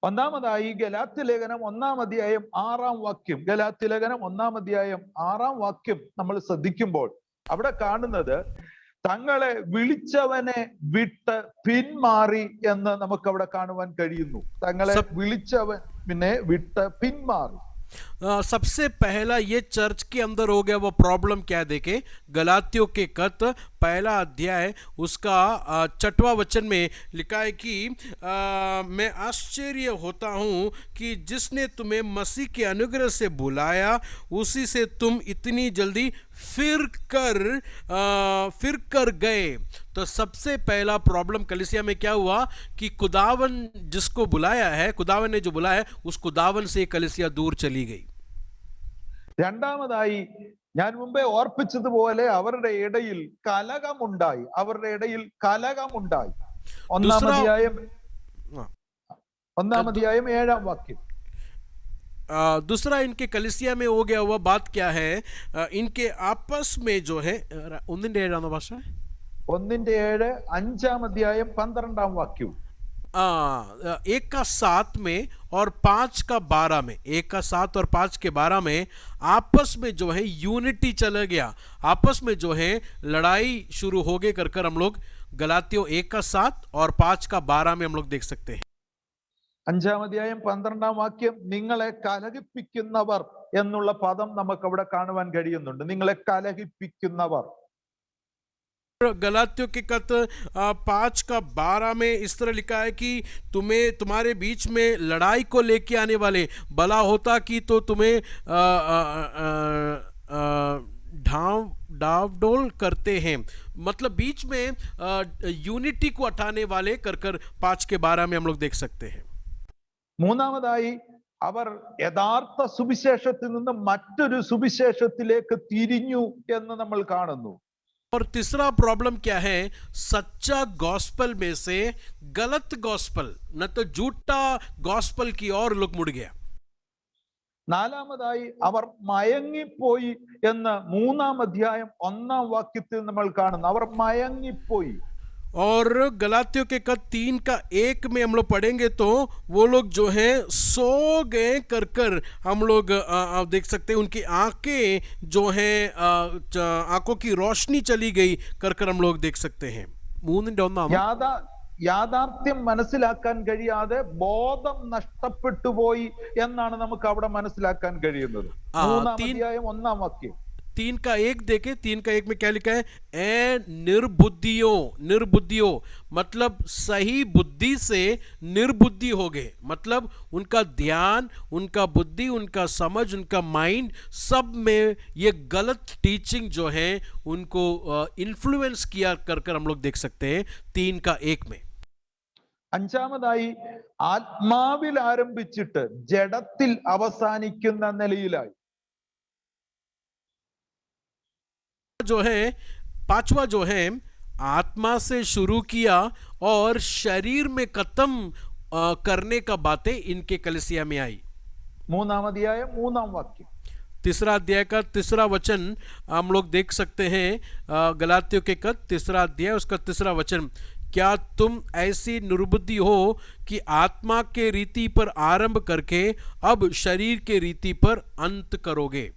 ഒന്നാമതായി ഗലാത്യ ലേഖനം 1-ാം അധ്യായം 6-ാം വാക്യം, ഗലാത്യ ലേഖനം 1-ാം അധ്യായം 6-ാം വാക്യം നമ്മൾ ശ്രദ്ധിക്കുമ്പോൾ അവിടെ കാണുന്നത് തങ്ങളെ വിളിച്ചവനെ വിട്ട് പിന്മാറി എന്ന് നമുക്ക് അവിടെ കാണുവാൻ കഴിയുന്നു. തങ്ങളെ വിളിച്ചവനെ വിട്ട് പിന്മാറി. सबसे पहला ये चर्च के अंदर हो गया वो प्रॉब्लम क्या देखे, गलातियों के खत पहला अध्याय उसका 6वां वचन में लिखा है कि मैं आश्चर्य होता हूँ कि जिसने तुम्हें मसीह के अनुग्रह से बुलाया उसी से तुम इतनी जल्दी फिर कर गए। तो सबसे पहला प्रॉब्लम कलीसिया में क्या हुआ कि खुदावन जिसको बुलाया है, खुदावन ने जो बुलाया है, उस खुदावन से कलीसिया दूर चली गई। രണ്ടാമതായി ഞാൻ മുമ്പേ ഓർപ്പിച്ചതുപോലെ അവരുടെ ഇടയിൽ കലഹമുണ്ടായി. दूसरा 1-ാം അധ്യായം 7-ാം വാക്യം. दूसरा इनके कलिसिया में हो गया हुआ बात क्या है, इनके आपस में जो है 1:7 ഭാഷ 1:7 5-ാം അധ്യായം 12-ാം വാക്യം. 1 का 7 में और 5 का 12 में, 1 का 7 और 5 के 12 में आपस में जो है यूनिटी चला गया, आपस में जो है लड़ाई शुरू हो गई कर हम लोग गलातियों 1 का 7 और 5 का 12 में हम लोग देख सकते हैं। 5-ാം അധ്യായം 12-ാം വാക്യം നിങ്ങളെ കലഹിപ്പിക്കുന്നവർ എന്നുള്ള പദം നമുക്ക് അവിടെ കാണുവാൻ കഴിയുന്നുണ്ട്. നിങ്ങളെ കലഹിപ്പിക്കുന്നവർ. गलातियों के खत 5 का 12 में इस तरह लिखा है कि तुम्हारे बीच में लड़ाई को लेके आने वाले, भला होता कि तो तुम्हें डावडोल करते हैं, मतलब बीच में यूनिटी को हटाने वाले कर 5 के 12 में हम लोग देख सकते हैं। മൂന്നാമതായി അവർ യഥാർത്ഥ സുവിശേഷത്തിൽ നിന്ന് മറ്റൊരു സുവിശേഷത്തിലേക്ക് തിരിഞ്ഞു എന്ന് നമ്മൾ കാണുന്നു. और तीसरा प्रॉब्लम क्या है, सच्चा गॉस्पल में से गलत गॉस्पल, न तो झूठा गॉस्पल की ओर लोग मुड़ गया। നാലാമതായി അവർ മയങ്ങിപ്പോയി എന്ന് 3-ാം അധ്യായം 1-ാം വാക്യത്തിൽ നമ്മൾ കാണുന്നു. അവർ മയങ്ങിപ്പോയി. और गलातियों के खत 3 का 1 में हम लोग पढ़ेंगे तो वो लोग जो है सो गए कर हम लोग देख सकते हैं, उनकी आंखें जो है आंखों की रोशनी चली गई कर हम लोग देख सकते हैं। യാഥാർത്ഥ്യം മനസ്സിലാക്കാൻ കഴിയാതെ ബോധം നഷ്ടപ്പെട്ടു പോയി എന്നാണ് നമുക്ക് അവിടെ മനസ്സിലാക്കാൻ കഴിയുന്നത്. 3-ാം അധ്യായം 1-ാം വാക്യം 3 का 1 देखे, 3 का 1 में क्या लिखा है, निर्बुद्धियों मतलब सही बुद्धि से निर्बुद्धि हो गए, मतलब उनका ध्यान, उनका बुद्धि, उनका समझ, उनका माइंड सब में ये गलत टीचिंग जो है उनको इन्फ्लुएंस किया कर हम लोग देख सकते हैं 3 का 1 में। അഞ്ചാമതായി ആത്മാവിൽ ആരംഭിച്ചിട്ട് ജഡത്തിൽ അവസാനിക്കുന്ന നിലയിലായി. जो है 5वां जो है आत्मा से शुरू किया और शरीर में खत्म करने का बातें इनके कलीसिया में आई। 3-ാം അധ്യായം 3-ാം വാക്യം. तीसरा अध्याय का 3रा वचन हम लोग देख सकते हैं, गलातियों के खत 3रा अध्याय उसका 3रा वचन, क्या तुम ऐसी निर्बुद्धि हो कि आत्मा के रीति पर आरंभ करके अब शरीर के रीति पर अंत करोगे।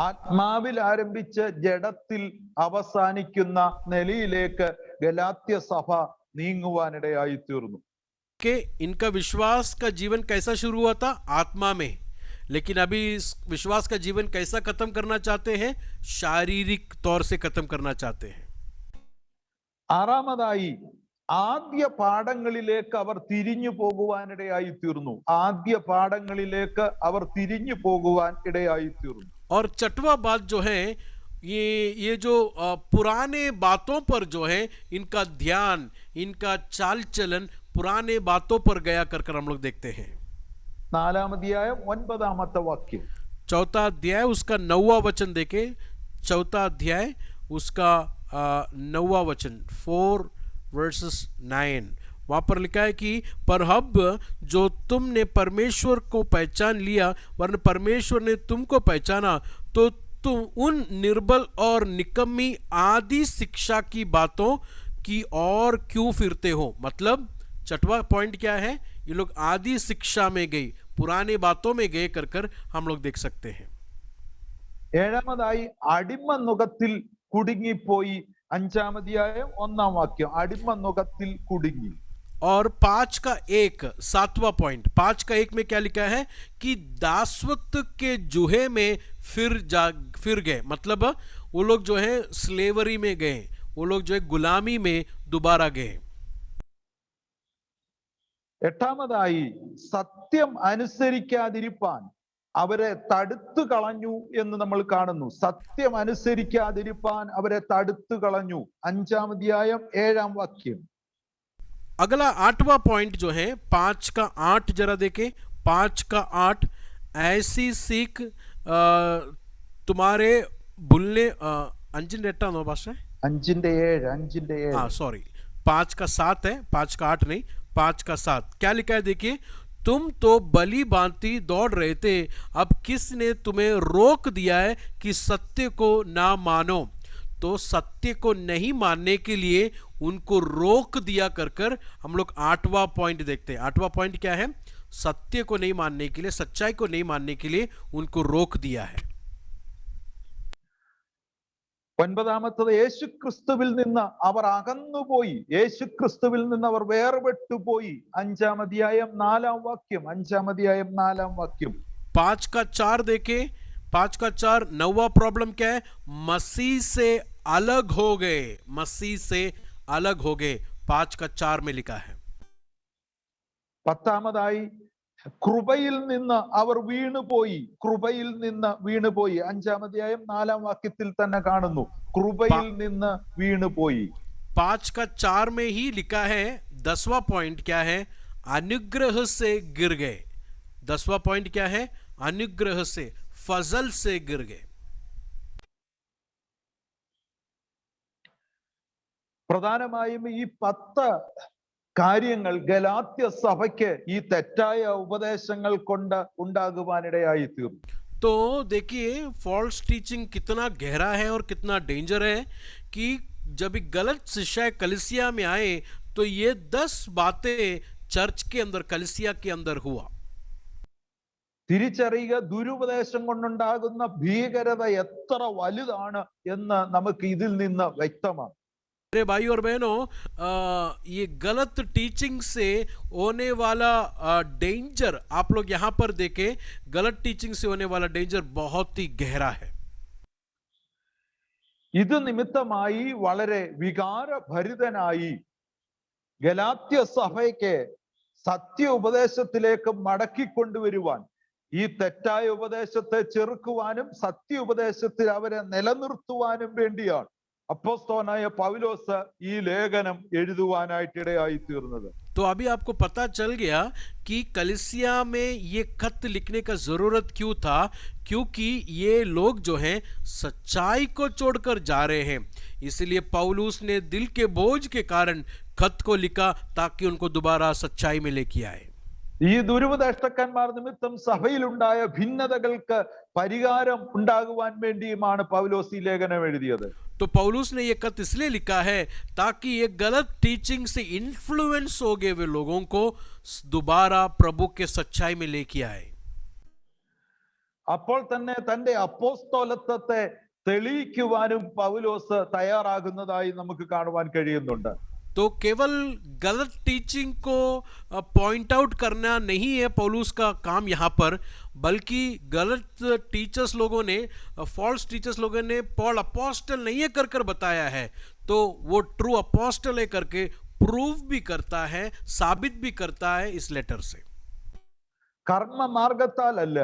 ആത്മാവിൽ ആരംഭിച്ച് ജഡത്തിൽ അവസാനിക്കുന്ന നിലയിലേക്ക് ഗലാത്യ സഭ നീങ്ങുവാനിടയായി തീർന്നു. कि इनका विश्वास का जीवन कैसा शुरू हुआ था, आत्मा में, लेकिन अभी इस विश्वास का जीवन कैसा खत्म करना चाहते हैं, शारीरिक तौर से खत्म करना चाहते हैं। ആറാമതായി ആദ്യ പാഠങ്ങളിലേക്ക് അവർ തിരിഞ്ഞു പോകുവാനിടയായി തീർന്നു. और 6वां बात जो है ये जो पुराने बातों पर जो है इनका ध्यान, इनका चाल चलन पुराने बातों पर गया कर हम लोग देखते हैं। 4-ാം അധ്യായം 9-ാമത്തെ വാക്യം. 4वां अध्याय उसका 9वां वचन देखे, 4वां अध्याय उसका 9वां वचन 4:9, वहां पर लिखा है कि पर अब जो तुमने परमेश्वर को पहचान लिया, वरन परमेश्वर ने तुमको पहचाना, तो तुम उन निर्बल और निकम्मी आदि शिक्षा की बातों की ओर क्यों फिरते हो। मतलब 6वां पॉइंट क्या है, ये लोग आदि शिक्षा में गए, पुराने बातों में गए कर हम लोग देख सकते हैं। 7-ാമതായി അടിമ നുകത്തിൽ കുടുങ്ങിപ്പോയി. 5-ാം അധ്യായം 1-ാം വാക്യം, അടിമ നുകത്തിൽ കുടുങ്ങി. और 5 का 1 7वां पॉइंट 5 का 1 में क्या लिखा है कि दासत्व के जुहे में फिर गए, मतलब वो लोग जो है स्लेवरी में गए, वो लोग जो है गुलामी में दोबारा गए। എട്ടാമതായി സത്യം അനുസരിക്കാതിരിപ്പാൻ അവരെ തടുത്തു കളഞ്ഞു എന്ന് നമ്മൾ കാണുന്നു. സത്യം അനുസരിക്കാതിരിപ്പാൻ അവരെ തടുത്തു കളഞ്ഞു. 5-ാം അധ്യായം 7-ാം വാക്യം. अगला 8वां पॉइंट जो है 5 का 8 जरा देखे। 5 का 8 ऐसी सीख तुम्हारे भूलने अंजिन रेटा नो भाषा है 5-ന്റെ 7 हाँ सॉरी 5 का 7 है, 5 का 8 नहीं, 5 का 7 क्या लिखा है देखिए। तुम तो बलि भांति दौड़ रहे थे, अब किसने तुम्हें रोक दिया है कि सत्य को ना मानो। तो सत्य को नहीं मानने के लिए उनको रोक दिया कर हम लोग 8वां पॉइंट देखते हैं। 8वां पॉइंट क्या है? सत्य को नहीं मानने के लिए, सच्चाई को नहीं मानने के लिए उनको रोक दिया है। 9-ാമത്തത് യേശുക്രിസ്തുവിൽ നിന്ന് അവർ അകന്നുപോയി, യേശുക്രിസ്തുവിൽ നിന്ന് അവർ വേർപെട്ടുപോയി. 5-ാം അധ്യായം 4-ാം വാക്യം. 5-ാം അധ്യായം 4-ാം വാക്യം. 5 का 4 देखे। 5 का 4 9वां प्रॉब्लम क्या है? मसीह से अलग हो गए, मसीह से अलग हो गए, 5 का 4 में लिखा है। 10-ാമതായി കൃപയിൽ നിന്ന് അവർ വീണുപോയി, കൃപയിൽ നിന്ന് വീണുപോയി. 5-ാം അധ്യായം 4-ാം വാക്യത്തിൽ തന്നെ കാണുന്നു, കൃപയിൽ നിന്ന് വീണുപോയി. 5 का 4 में ही लिखा है 10वां पॉइंट क्या है? अनुग्रह से गिर गए। 10वां पॉइंट क्या है? अनुग्रह से, फजल से गिर गए। പ്രധാനമായും ഈ 10 കാര്യങ്ങൾ ഗലാത്യ സഭയ്ക്ക് ഈ തെറ്റായ ഉപദേശങ്ങൾ കൊണ്ട് ഉണ്ടാകുവാനിടയായി തീർന്നു. तो देखिए फॉल्स टीचिंग कितना गहरा है और कितना डेंजर है कि जब गलत शिक्षा कलीसिया में आए तो ये 10 बातें चर्च के अंदर, कलीसिया के अंदर हुआ। തിരിച്ചറിയുക, ദുരുപദേശം കൊണ്ടുണ്ടാകുന്ന ഭീകരത എത്ര വലുതാണ് എന്ന് നമുക്ക് ഇതിൽ നിന്ന് വ്യക്തമാണ്. मेरे भाई और बहनों, ये गलत टीचिंग से होने वाला डेंजर आप लोग यहां पर देखें, गलत टीचिंग से होने वाला डेंजर बहुत ही गहरा है। ഇത് നിമിത്തമായി വളരെ വികാരഭരിതനായി ഗലാത്യ സഭയ്ക്ക് സത്യ ഉപദേശത്തിലേക്ക് മടക്കിക്കൊണ്ടുവരുവാൻ, ഈ തെറ്റായ ഉപദേശത്തെ ചെറുക്കുവാനും സത്യ ഉപദേശത്തിൽ അവരെ നിലനിർത്തുവാനും വേണ്ടിയാണ് അപ്പോസ്തലനായ പൗലോസ് ഈ ലേഖനം എഴുതുവാനായിട്ടിടയായി തീർന്നത്. तो अभी आपको पता चल गया कि कलीसिया में ये खत लिखने का जरूरत क्यों था, क्योंकि ये लोग जो हैं सच्चाई को छोड़कर जा रहे हैं। इसलिए पौलुस ने दिल के बोझ के कारण खत को लिखा ताकि उनको दोबारा सच्चाई में लेके आए। ഈ ദുരുപദേഷ്ടക്കാന്മാർ നിമിത്തം സഭയിലുണ്ടായ ഭിന്നതകൾക്ക് പരിഹാരം ഉണ്ടാകുവാൻ വേണ്ടിയുമാണ് പൗലോസ് ഈ ലേഖനം എഴുതിയത്. तो पौलुस ने यह खत इसलिए लिखा है ताकि ये गलत टीचिंग से इन्फ्लुएंस हो गए वे लोगों को दोबारा प्रभु के सच्चाई में लेके आए। അപ്പോൾ തന്നെ തന്റെ അപ്പോസ്തലത്വത്തെ തെളിയിക്കുവാനും പൗലോസ് തയ്യാറാകുന്നതായി നമുക്ക് കാണുവാൻ കഴിയുന്നുണ്ട്. तो केवल गलत टीचिंग को पॉइंट आउट करना नहीं है पौलुस का काम यहाँ पर, बल्कि गलत टीचर्स लोगों ने, फॉल्स टीचर्स लोगों ने पॉल अपोस्टल नहीं है कर बताया है, तो वो ट्रू अपोस्टल है करके प्रूव भी करता है, साबित भी करता है इस लेटर से। കർമ്മ മാർഗത്താലല്ല,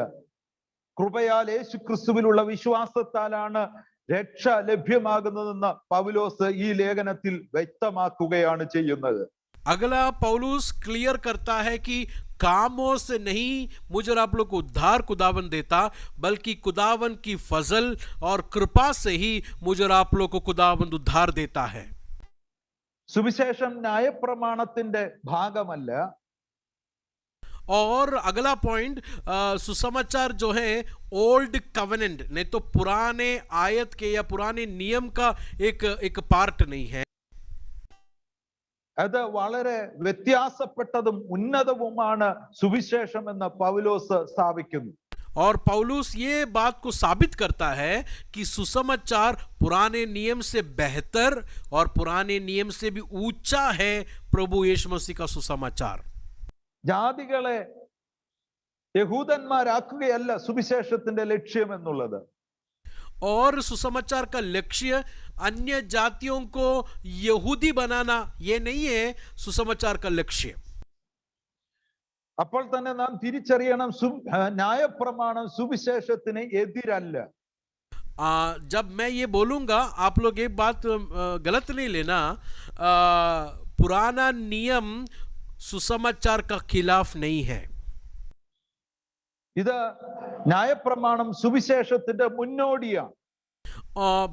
കൃപയാൽ യേശു ക്രിസ്തുവിലുള്ള വിശ്വാസത്താലാണ് രക്ഷ ലഭ്യമാകുന്നതെന്ന് പൗലോസ് ഈ ലേഖനത്തിൽ വ്യക്തമാക്കുകയാണ് ചെയ്യുന്നത്. अगला पौलुस क्लियर करता है कि कामों से नहीं मुझे आप लोग को उद्धार खुदावन देता, बल्कि खुदावन की फजल और कृपा से ही मुझे आप लोग को खुदावन उद्धार देता है। സുവിശേഷം ന്യായപ്രമാണത്തിന്റെ ഭാഗമല്ല. और अगला पॉइंट, सुसमाचार जो है ओल्ड कवेनेंट नहीं तो पुराने आयत के या पुराने नियम का एक पार्ट नहीं है। അത് വളരെ വ്യത്യാസപ്പെട്ടതും ഉന്നതവുമാണ് സുവിശേഷം എന്ന് പൗലോസ് സ്ഥാപിക്കുന്നു. और पौलुस ये बात को साबित करता है कि सुसमाचार पुराने नियम से बेहतर और पुराने नियम से भी ऊंचा है प्रभु यीशु मसीह का सुसमाचार। ജാതികളെ യഹൂദന്മാരാക്കുകയല്ല സുവിശേഷത്തിന്റെ ലക്ഷ്യം എന്നുള്ളത്. और सुसमाचार का लक्ष्य अन्य जातियों को यहूदी बनाना ये नहीं है सुसमाचार का लक्ष्य। അപ്പോൾ തന്നെ നാം തിരിച്ചറിയണം, ന്യായപ്രമാണം സുവിശേഷത്തിന് എതിരല്ല. जब मैं ये बोलूंगा आप लोग एक बात गलत नहीं लेना, पुराना नियम सुसमाचार का खिलाफ नहीं है। ഇത് ന്യായപ്രമാണം സുവിശേഷത്തിന്റെ മുന്നോടിയാണ്.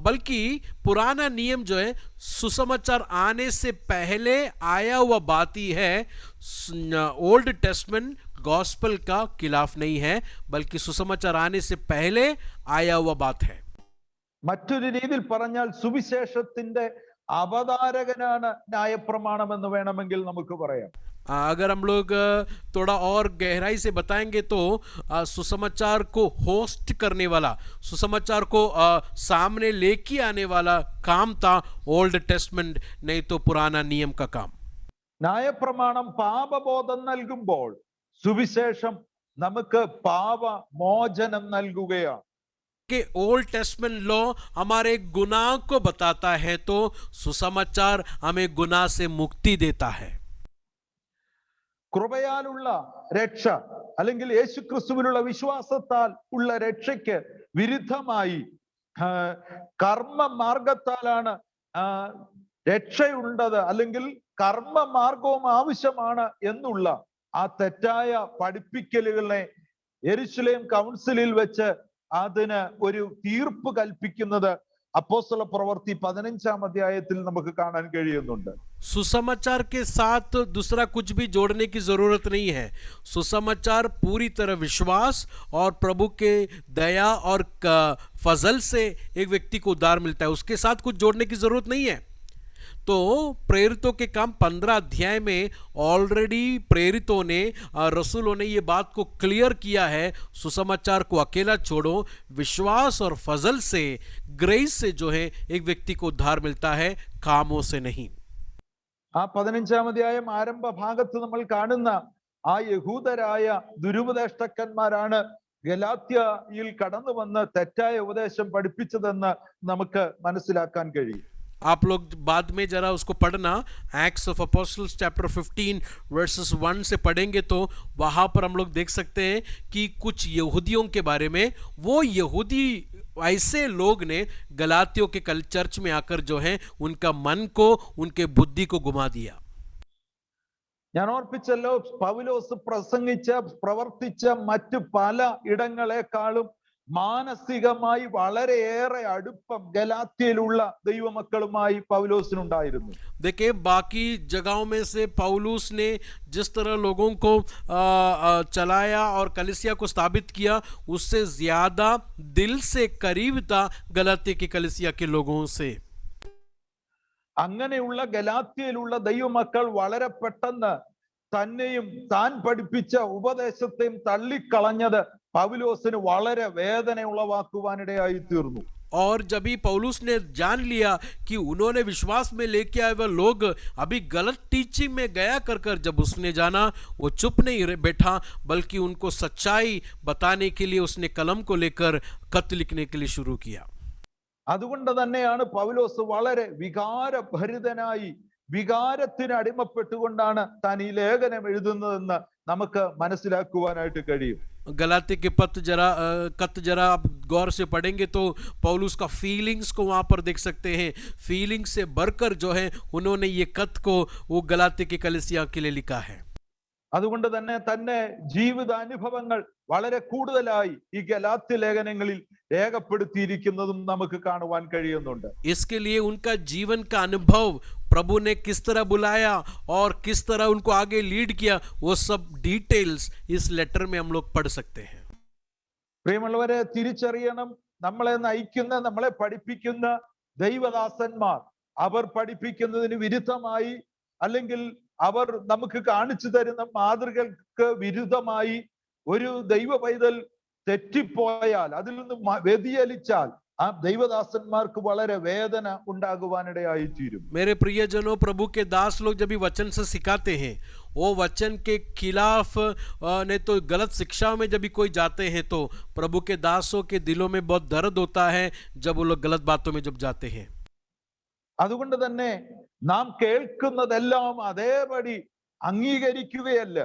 बल्कि पुराना नियम जो है सुसमाचार आने से पहले आया हुआ बात ही है। ओल्ड टेस्टमेंट गॉस्पेल का खिलाफ नहीं है, बल्कि सुसमाचार आने से पहले आया हुआ बात है। മറ്റൊരു രീതിയിൽ പറഞ്ഞാൽ സുവിശേഷത്തിന്റെ അവതാരകനാണ് ന്യായപ്രമാണം എന്ന് വേണമെങ്കിൽ നമുക്ക് പറയാം. अगर हम लोग थोड़ा और गहराई से बताएंगे तो सुसमाचार को होस्ट करने वाला, सुसमाचार को सामने लेके आने वाला काम था ओल्ड टेस्टमेंट, नहीं तो पुराना नियम का काम। ന്യായപ്രമാണം പാപബോധം നൽകുമ്പോൾ സുവിശേഷം നമുക്ക് പാപമോചനം നൽകുകയാണ്. कि ओल्ड टेस्टमेंट लॉ हमारे गुनाह को बताता है, तो सुसमाचार हमें गुनाह से मुक्ति देता है। കൃപയാലുള്ള രക്ഷ അല്ലെങ്കിൽ യേശുക്രിസ്തുവിലുള്ള വിശ്വാസത്താൽ ഉള്ള രക്ഷയ്ക്ക് വിരുദ്ധമായി കർമ്മ മാർഗത്താലാണ് രക്ഷയുണ്ടത്, അല്ലെങ്കിൽ കർമ്മ മാർഗവും ആവശ്യമാണ് എന്നുള്ള ആ തെറ്റായ പഠിപ്പിക്കലുകളെ യെരുശലേം കൗൺസിലിൽ വെച്ച് അതിന് ഒരു തീർപ്പ് കൽപ്പിക്കുന്നത് അപ്പോസ്തല പ്രവൃത്തി 15-ാം അധ്യായത്തിൽ നമുക്ക് കാണാൻ കഴിയുന്നുണ്ട്. सुसमाचार के साथ दूसरा कुछ भी जोड़ने की जरूरत नहीं है। सुसमाचार पूरी तरह विश्वास और प्रभु के दया और फजल से एक व्यक्ति को उद्धार मिलता है, उसके साथ कुछ जोड़ने की जरूरत नहीं है। तो प्रेरितों के काम 15 अध्याय में ऑलरेडी प्रेरितों ने, रसूलों ने ये बात को क्लियर किया है, सुसमाचार को अकेला छोड़ो, विश्वास और फजल से, ग्रेस से जो है एक व्यक्ति को उद्धार मिलता है, कामों से नहीं। ആ 15-ാം അധ്യായം ആരംഭ ഭാഗത്ത് നമ്മൾ കാണുന്ന ആ യഹൂദരായ ദുരുപദേഷ്ടക്കന്മാരാണ് ഗലാത്യയിൽ കടന്നു വന്ന് തെറ്റായ ഉപദേശം പഠിപ്പിച്ചതെന്ന് നമുക്ക് മനസ്സിലാക്കാൻ കഴിയും. आप लोग बाद में जरा उसको पढ़ना, acts of apostles chapter 15 versus 1 से पढ़ेंगे तो वहां पर हम लोग देख सकते हैं कि कुछ यहूदियों के बारे में, वो यहूदी ऐसे लोग ने गलातियों के कल चर्च में आकर जो है उनका मन को, उनके बुद्धि को घुमा दिया। ഞാൻ ഓർപ്പിച്ചല്ലോ, പൗലോസ് പ്രസംഗിച്ച പ്രവർത്തിച്ച മറ്റു പല ഇടങ്ങളെക്കാളും മാനസികമായി വളരെയേറെ അടുപ്പം ഗലാത്യയിലുള്ള ദൈവമക്കളുമായി പൗലോസിനുണ്ടായിരുന്നു. देखिए, बाकी जगहों में से पौलुस ने जिस तरह लोगों को चलाया और कलीसिया को स्थापित किया, उससे ज्यादा दिल से करीब था गलात्य की कलीसिया के लोगों से। അങ്ങനെയുള്ള ഗലാത്യയിലുള്ള ദൈവമക്കൾ വളരെ പെട്ടെന്ന് തന്നെയും താൻ പഠിപ്പിച്ച ഉപദേശത്തെയും തള്ളിക്കളഞ്ഞത് പൗലോസിന് വളരെ വേദന ഉളവാക്കുവാനിടയായി തീർന്നു. और जब ही पौलुस ने जान लिया कि उन्होंने विश्वास में लेके आए वह लोग अभी गलत टीचिंग में गया कर जब उसने जाना, वो चुप नहीं बैठा, बल्कि उनको सच्चाई बताने के लिए उसने कलम को लेकर खत लिखने के लिए शुरू किया। അതുകൊണ്ട് തന്നെയാണ് പൗലോസ് വളരെ വികാരഭരിതനായി, വികാരത്തിന് അടിമപ്പെട്ടുകൊണ്ടാണ് താൻ ഈ ലേഖനം എഴുതുന്നതെന്ന് നമുക്ക് മനസ്സിലാക്കുവാനായിട്ട് കഴിയും. गलाती के खत जरा आप गौर से पढ़ेंगे तो पौलुस का फीलिंग्स को वहां पर देख सकते हैं। फीलिंग्स से बढ़कर जो है उन्होंने ये खत को वो गलाती की कलीसिया के लिए लिखा है। അതുകൊണ്ട് തന്നെ ജീവിതാനുഭവങ്ങൾ വളരെ കൂടുതലായി ഈ ഗലാത്യ ലേഖനങ്ങളിൽ രേഖപ്പെടുത്തിയിരിക്കുന്നതും നമുക്ക് കാണുവാൻ കഴിയുന്നുണ്ട്. इसके लिए उनका जीवन का अनुभव, प्रभु ने किस तरह बुलाया और किस तरह उनको आगे लीड किया, वो सब डिटेल्स इस लेटर में हम लोग पढ़ सकते हैं। പ്രിയമുള്ളവരെ, തിരിച്ചറിയണം, നമ്മളെ നയിക്കുന്ന, നമ്മളെ പഠിപ്പിക്കുന്ന ദൈവദാസന്മാർ അവർ പഠിപ്പിക്കുന്നതിന് വിരുദ്ധമായി, അല്ലെങ്കിൽ അവർ നമുക്ക് കാണിച്ചു തരുന്ന മാതൃകൾക്ക് വിരുദ്ധമായി ഒരു ദൈവ പൈതൽ തെറ്റിപ്പോയാൽ, അതിൽ നിന്ന് വ്യതിചലിച്ചാൽ ആ ദൈവദാസന്മാർക്ക് വളരെ വേദന ഉണ്ടാകുവാനിടയായി തീരും. मेरे प्रियजनों, प्रभु के दास लोग जब भी वचन से सिखाते हैं, वो वचन के खिलाफ नहीं तो गलत शिक्षा में जब भी कोई जाते हैं, तो प्रभु के दासों के दिलों में बहुत दर्द होता है जब वो लोग गलत बातों में जब जाते हैं। അതുകൊണ്ട് തന്നെ നാം കേൾക്കുന്നതെല്ലാം അതേപടി അംഗീകരിക്കുകയല്ല,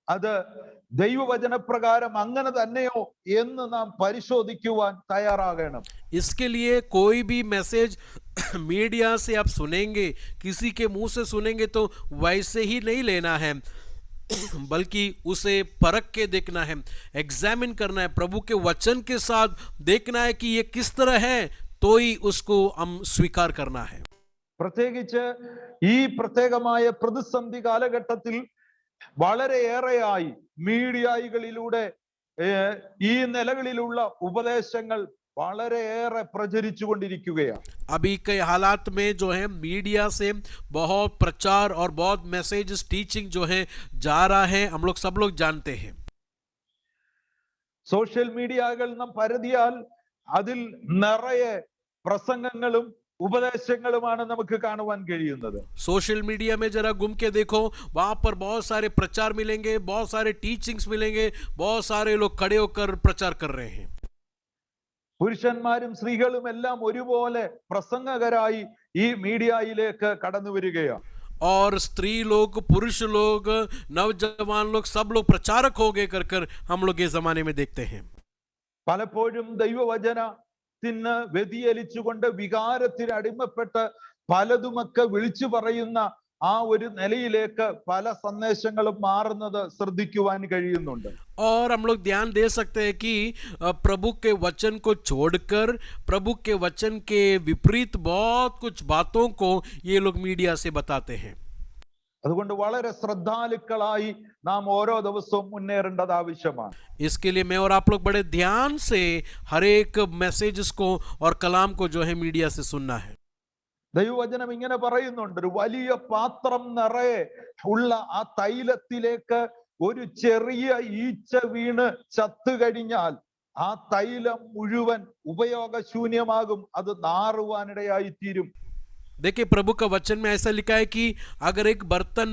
അത് ദൈവവചനപ്രകാരം അങ്ങനെ തന്നെയോ എന്ന് നാം പരിശോധിക്കുവാൻ തയ്യാറാകണം. इसके लिए कोई भी मैसेज मीडिया से आप सुनेंगे, किसी के मुंह से सुनेंगे, तो वैसे ही नहीं लेना है, बल्कि उसे परख के देखना है, एग्जामिन करना है, प्रभु के वचन के साथ देखना है कि ये किस तरह है, तो ही उसको हम स्वीकार करना है। പ്രത്യേകിച്ച് ഈ പ്രത്യേകമായ പ്രതിസന്ധി കാലഘട്ടത്തിൽ വളരെയേറെയായി മീഡിയകളിലൂടെ ഈ നിലകളിലുള്ള ഉപദേശങ്ങൾ വളരെയേറെ പ്രചരിച്ചു കൊണ്ടിരിക്കുകയാണ്. अभी के हालात में जो है मीडिया से बहुत प्रचार और बहुत मैसेज टीचिंग जो है जा रहा है, हम लोग सब लोग जानते हैं. സോഷ്യൽ മീഡിയകൾ നാം പരതിയാൽ അതിൽ നിറയെ പ്രസംഗങ്ങളും ഉപദേശങ്ങളുമാണ് നമുക്ക് കാണുവാൻ കഴിയുന്നത്. सोशल मीडिया में जरा घूम के देखो, वहां पर बहुत सारे प्रचार मिलेंगे, बहुत सारे टीचिंग्स मिलेंगे, बहुत सारे लोग खड़े होकर प्रचार कर रहे हैं. പുരുഷന്മാരും സ്ത്രീകളും എല്ലാം ഒരുപോലെ പ്രസംഗകരായി ഈ മീഡിയയിലേക്ക് കടന്നു വരികയാണ്. और स्त्री लोग, पुरुष लोग, नौजवान लोग, सब लोग प्रचारक हो गए कर हम लोग ये जमाने में देखते हैं. പലപ്പോഴും ദൈവവചനത്തിന് വ്യതിചലിച്ചുകൊണ്ട് വികാരത്തിന് അടിമപ്പെട്ട് പലതുമൊക്കെ വിളിച്ചു പറയുന്ന ആ ഒരു നിലയിലേക്ക് പല സന്ദേശങ്ങളും മാറുന്നത് ശ്രദ്ധിക്കുവാൻ കഴിയുന്നുണ്ട്. और हम लोग ध्यान दे सकते हैं कि प्रभु के वचन को छोड़कर प्रभु के वचन के विपरीत बहुत कुछ बातों को ये लोग मीडिया से बताते हैं. അതുകൊണ്ട് വളരെ ശ്രദ്ധാലുക്കളായി നാം ഓരോ ദിവസവും മുന്നേറേണ്ടത് ആവശ്യമാണ്. इसके लिए मैं और आप लोग बड़े ध्यान से हर एक मैसेजेस को और कलाम को जो है मीडिया से सुनना है. ദൈവവചനം ഇങ്ങനെ പറയുന്നുണ്ട്, ഒരു വലിയ പാത്രം നിറയെ ഉള്ള ആ തൈലത്തിലേക്ക് ഒരു ചെറിയ ഈച്ച വീണ് ചത്തു കഴിഞ്ഞാൽ ആ തൈലം മുഴുവൻ ഉപയോഗശൂന്യമാകും, അത് നാറുവാനിടയായി തീരും. देखिए, प्रभु का वचन में ऐसा लिखा है कि अगर एक बर्तन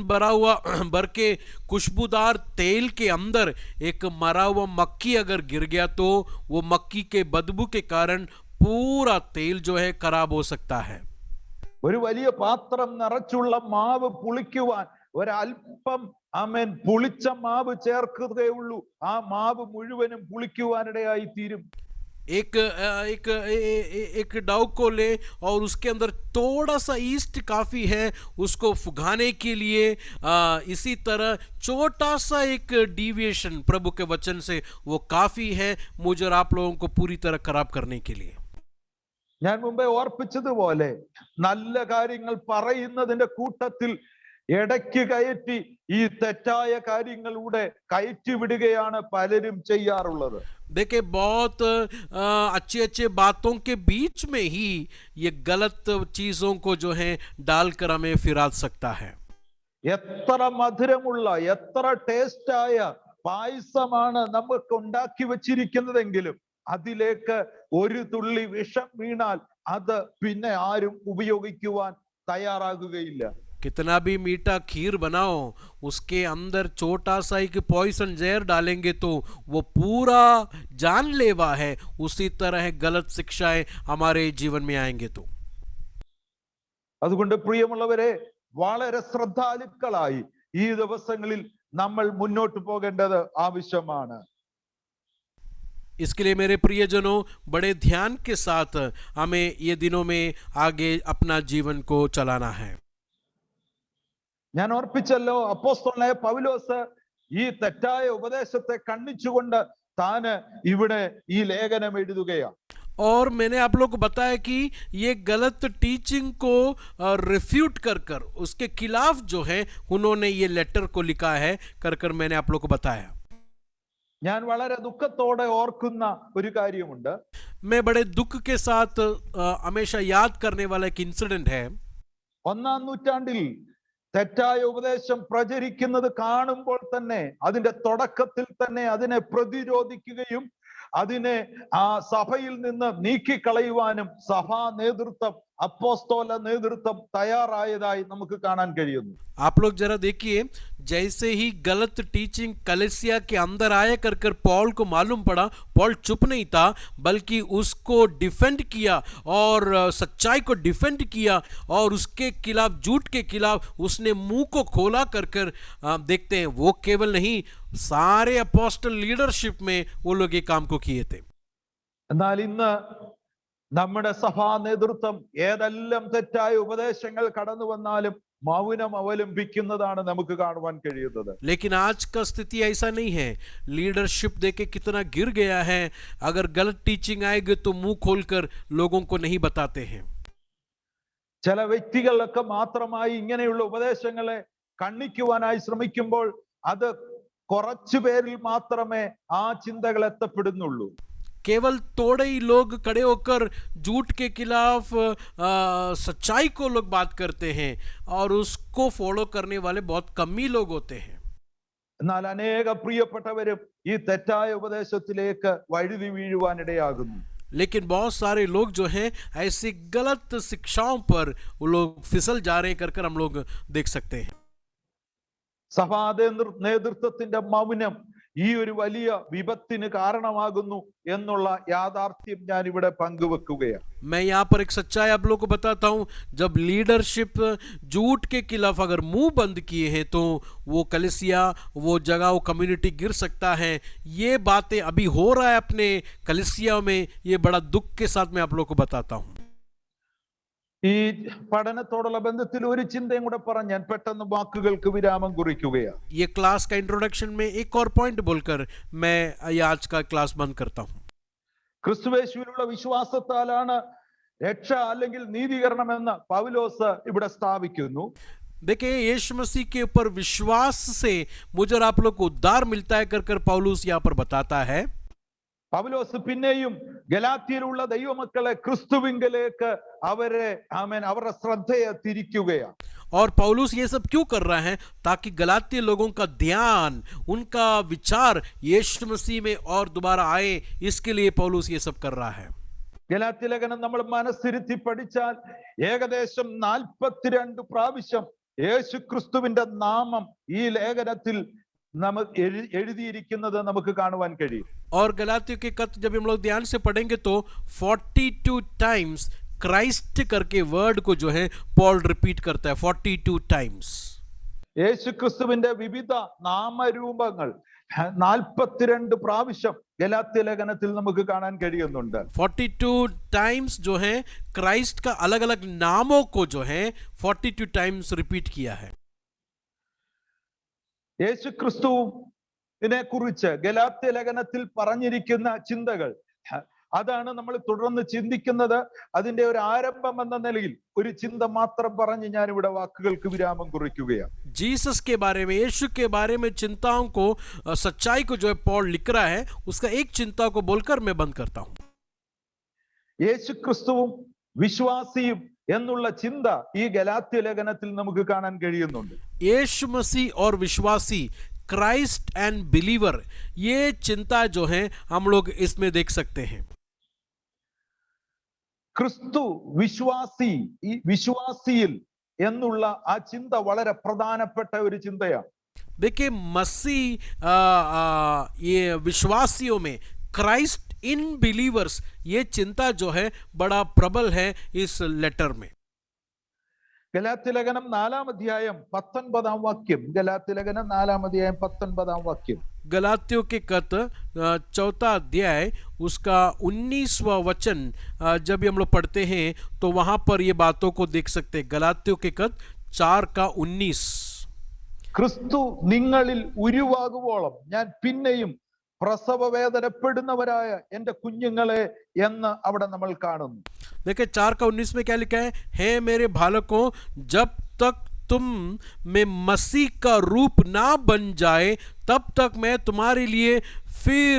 भर के खुशबूदार तेल के अंदर एक मरा हुआ मक्खी अगर गिर गया, तो वो मक्खी के बदबू के कारण पूरा तेल जो है खराब हो सकता है. ഒരു വലിയ പാത്രം നിറച്ചുള്ള മാവ് പുളിക്കുവാൻ ഒരല്പം പുളിച്ച മാവ് ചേർക്കുകയുള്ളൂ, ആ മാവ് മുഴുവനും പുളിക്കുവാനിടയായി തീരും. एक डाउ को ले और उसके अंदर थोड़ा सा ईस्ट काफी है उसको फुगाने के लिए. इसी तरह छोटा सा एक डिविएशन प्रभु के वचन से वो काफी है मुझे और आप लोगों को पूरी तरह खराब करने के लिए. ഞാൻ മുമ്പേ ഓർപ്പിച്ചതുപോലെ നല്ല കാര്യങ്ങൾ പറയുന്നതിന്റെ കൂട്ടത്തിൽ ഇടയ്ക്ക് കയറ്റി ഈ തെറ്റായ കാര്യങ്ങളിലൂടെ കയറ്റി വിടുകയാണ് പലരും ചെയ്യാറുള്ളത്. देखिए, बहुत अच्छे अच्छे बातों के बीच में ही ये गलत चीजों को जो है डालकर हमें फिरा सकता है. എത്ര മധുരമുള്ള, എത്ര ടേസ്റ്റായ പായസമാണ് നമുക്ക് ഉണ്ടാക്കി വെച്ചിരിക്കുന്നതെങ്കിലും അതിലേക്ക് ഒരു തുള്ളി വിഷം വീണാൽ അത് പിന്നെ ആരും ഉപയോഗിക്കുവാൻ തയ്യാറാകുകയില്ല. कितना भी मीठा खीर बनाओ, उसके अंदर छोटा सा एक पॉइजन जहर डालेंगे तो वो पूरा जानलेवा है. उसी तरह गलत शिक्षाएं हमारे जीवन में आएंगे तो. അതുകൊണ്ട് പ്രിയമുള്ളവരെ, വളരെ ശ്രദ്ധാലുക്കളായി ഈ ദിവസങ്ങളിൽ നമ്മൾ മുന്നോട്ട് പോകേണ്ടത് ആവശ്യമാണ്. इसके लिए मेरे प्रियजनों, बड़े ध्यान के साथ हमें ये दिनों में आगे अपना जीवन को चलाना है. ഞാൻ ഓർപ്പിച്ചല്ലോ, അപ്പോസ്തലനായ പൗലോസ് ഈ തെറ്റായ ഉപദേശത്തെ ഖണ്ഡിച്ചുകൊണ്ട് താന് ഇവിടെ ഈ ലേഖനം എഴുതുകയാണ്. और मैंने आप लोग को बताया कि ये गलत टीचिंग को रिफ्यूट कर उसके खिलाफ जो है उन्होंने ये लेटर को लिखा है कर मैंने आप लोग को बताया. ഞാൻ വളരെ ദുഃഖത്തോടെ ഓർക്കുന്ന ഒരു കാര്യമുണ്ട്. मैं बड़े दुख के साथ हमेशा याद करने वाला एक इंसिडेंट है. ഒന്നാം നൂറ്റാണ്ടിൽ തെറ്റായ ഉപദേശം പ്രചരിക്കുന്നത് കാണുമ്പോൾ തന്നെ അതിന്റെ തുടക്കത്തിൽ തന്നെ അതിനെ പ്രതിരോധിക്കുകയും അതിനെ ആ സഭയിൽ നിന്ന് നീക്കിക്കളയുവാനും സഭാ നേതൃത്വം, അപ്പോസ്തോല നേതൃത്വം തയ്യാറായതായി നമുക്ക് കാണാൻ കഴിയുന്നു. आप लोग जरा देखिए, जैसे ही गलत टीचिंग कलीसिया के अंदर आया कर पॉल को मालूम पड़ा, पॉल चुप नहीं था बल्कि उसको डिफेंड किया और सच्चाई को डिफेंड किया और उसके खिलाफ, झूठ के खिलाफ उसने मुंह को खोला कर देखते हैं वो केवल नहीं, सारे अपोस्टल लीडरशिप में वो लोग ये काम को किए थे. എന്നാൽ ഇന്ന് നമ്മുടെ സഭാ നേതൃത്വം ഏതെല്ലാം തെറ്റായ ഉപദേശങ്ങൾ കടന്നു വന്നാലും മൗനം അവലംബിക്കുന്നതാണ് നമുക്ക് കാണുവാൻ കഴിയുന്നത്. लेकिन आज का स्थिति ऐसा नहीं है. लीडरशिप देके कितना गिर गया है. अगर गलत टीचिंग आएगी तो मुंह खोलकर लोगों को नहीं बताते हैं. ചില വ്യക്തികളൊക്കെ മാത്രമായി ഇങ്ങനെയുള്ള ഉപദേശങ്ങളെ ഖണ്ഡിക്കുവാനായി ശ്രമിക്കുമ്പോൾ അത് കുറച്ചു പേരിൽ മാത്രമേ ആ ചിന്തകൾ എത്തപ്പെടുന്നുള്ളൂ. केवल थोड़े ही लोग खड़े होकर झूठ के खिलाफ सच्चाई को लोग बात करते हैं और उसको फॉलो करने वाले बहुत कम ही लोग होते हैं. എന്നാൽ അനേക പ്രിയപ്പെട്ടവരും ഈ തെറ്റായ ഉപദേശത്തിലേക്ക് വഴുതി വീഴുവാനിടയാകുന്നു. लेकिन बहुत सारे लोग जो हैं ऐसी गलत शिक्षाओं पर वो लोग फिसल जा रहे हैं कर हम लोग देख सकते हैं. സഭാ നേതൃത്വത്തിന്റെ മൗനം ഈ ഒരു വലിയ വിപത്തിന് കാരണമാകുന്നു എന്നുള്ള യാഥാർത്ഥ്യം ഞാൻ ഇവിടെ പങ്കുവെക്കുകയാണ്. मैं यहाँ पर एक सच्चाई आप लोगों को बताता हूँ. जब लीडरशिप झूठ के खिलाफ अगर मुंह बंद किए हैं तो वो कलीसिया, वो जगह, वो कम्युनिटी गिर सकता है. ये बातें अभी हो रहा है अपने कलीसिया में. ये बड़ा दुख के साथ मैं आप लोगों को बताता हूँ. ഈ പഠനത്തോടുള്ള ബന്ധത്തിൽ ഒരു ചിന്തയും കൂടെ പറഞ്ഞ് ഞാൻ പെട്ടെന്ന് വാക്കുകൾക്ക് വിരാമം കുറിക്കുകയാണ്. ये क्लास का इंट्रोडक्शन में एक और पॉइंट बोलकर मैं ये आज का क्लास बंद करता हूँ. ക്രിസ്തുയേശുവിലുള്ള വിശ്വാസത്താലാണ് രക്ഷ അല്ലെങ്കിൽ നീതീകരണം എന്ന് പൗലോസ് ഇവിടെ സ്ഥാപിക്കുന്നു. देखिए, यीशु मसीह के ऊपर विश्वास से मुझे और आप लोग को उद्धार मिलता है कर पौलुस यहाँ पर बताता है. പൗലോസ് പിന്നെയും ഗലാത്യയിലുള്ള ദൈവമക്കളെ ക്രിസ്തുവിങ്കലേക്ക് അവരുടെ ശ്രദ്ധയെ തിരിക്കുകയാണ്. और पौलुस ये सब क्यों कर रहा है? ताकि गलाती लोगों का ध्यान, उनका विचार यीशु मसीह में और दोबारा आए, इसके लिए पौलुस ये सब कर रहा है. ഗലാത്യ ലേഖനം നമ്മൾ മനസ്സിരുത്തി പഠിച്ചാൽ ഏകദേശം 42 പ്രാവശ്യം യേശു ക്രിസ്തുവിന്റെ നാമം ഈ ലേഖനത്തിൽ നമുക്ക് എഴുതിയിരിക്കുന്നത് നമുക്ക് കാണുവാൻ കഴിയും. और गलातियों के खत जब हम लोग ध्यान से पढ़ेंगे तो 42 टाइम्स क्राइस्ट करके वर्ड को जो है पॉल रिपीट करता है 42 टाइम्स. യേശു ക്രിസ്തുവിന്റെ വിവിധ നാമരൂപങ്ങൾ 42 പ്രാവശ്യം ഗലാത്യ ലേഖനത്തിൽ നമുക്ക് കാണാൻ കഴിയുന്നുണ്ട്. 42 टाइम्स जो है क्राइस्ट का अलग अलग नामों को जो है 42 टाइम्स रिपीट किया है. യേശു ക്രിസ്തുവിനെ കുറിച്ച് ഗലാത്യ ലേഖനത്തിൽ പറഞ്ഞിരിക്കുന്ന ചിന്തകൾ, അതാണ് നമ്മൾ തുടർന്ന് ചിന്തിക്കുന്നത്. അതിന്റെ ഒരു ആരംഭം എന്ന നിലയിൽ ഒരു ചിന്ത മാത്രം പറഞ്ഞ് ഞാൻ ഇവിടെ വാക്കുകൾക്ക് വിരാമം കുറിക്കുകയാണ്. जीसस के बारे में, यीशु के बारे में चिंताओं को, सच्चाई को जो है पॉल लिख रहा है, उसका एक चिंता को बोलकर मैं बंद करता हूं. യേശു ക്രിസ്തുവും വിശ്വാസിയും എന്നുള്ള ചിന്ത ഈ ഗലാത്യ ലേഖനത്തിൽ നമുക്ക് കാണാൻ കഴിയുന്നുണ്ട്. यीशु मसीह और विश्वासी, क्राइस्ट एंड बिलीवर, ये चिंता जो है हम लोग इसमें देख सकते हैं. ക്രിസ്തു വിശ്വാസി, ഈ വിശ്വാസിയിൽ എന്നുള്ള ആ ചിന്ത വളരെ പ്രധാനപ്പെട്ട ഒരു ചിന്തയാണ്. देखिए, मसीह ये विश्वासियों में, क्राइस्ट इन बिलीवर्स, ये चिंता जो है बड़ा प्रबल है इस लेटर में. ഗലാത്യ ലേഖനം 4-ാം അധ്യായം 19-ാം വാക്യം. ഗലാത്യ ലേഖനം 4-ാം അധ്യായം 19-ാം വാക്യം. गलातियों के खत 4 अध्याय उसका 19वां वचन जब हम लोग पढ़ते हैं तो वहां पर ये बातों को देख सकते हैं. गलातियों के खत 4:19. ക്രിസ്തു നിങ്ങളിൽ ഉരുവാകുവോളം ഞാൻ പിന്നെയും പ്രസവ വേദനപ്പെടുന്നവരായ എന്റെ കുഞ്ഞുങ്ങളെ എന്ന് അവിടെ നമ്മൾ കാണുന്നു. देखिए 4:19 में क्या लिखा है मेरे बालकों, जब तक तुम में मसीह का रूप ना बन जाए तब तक मैं तुम्हारे लिए फिर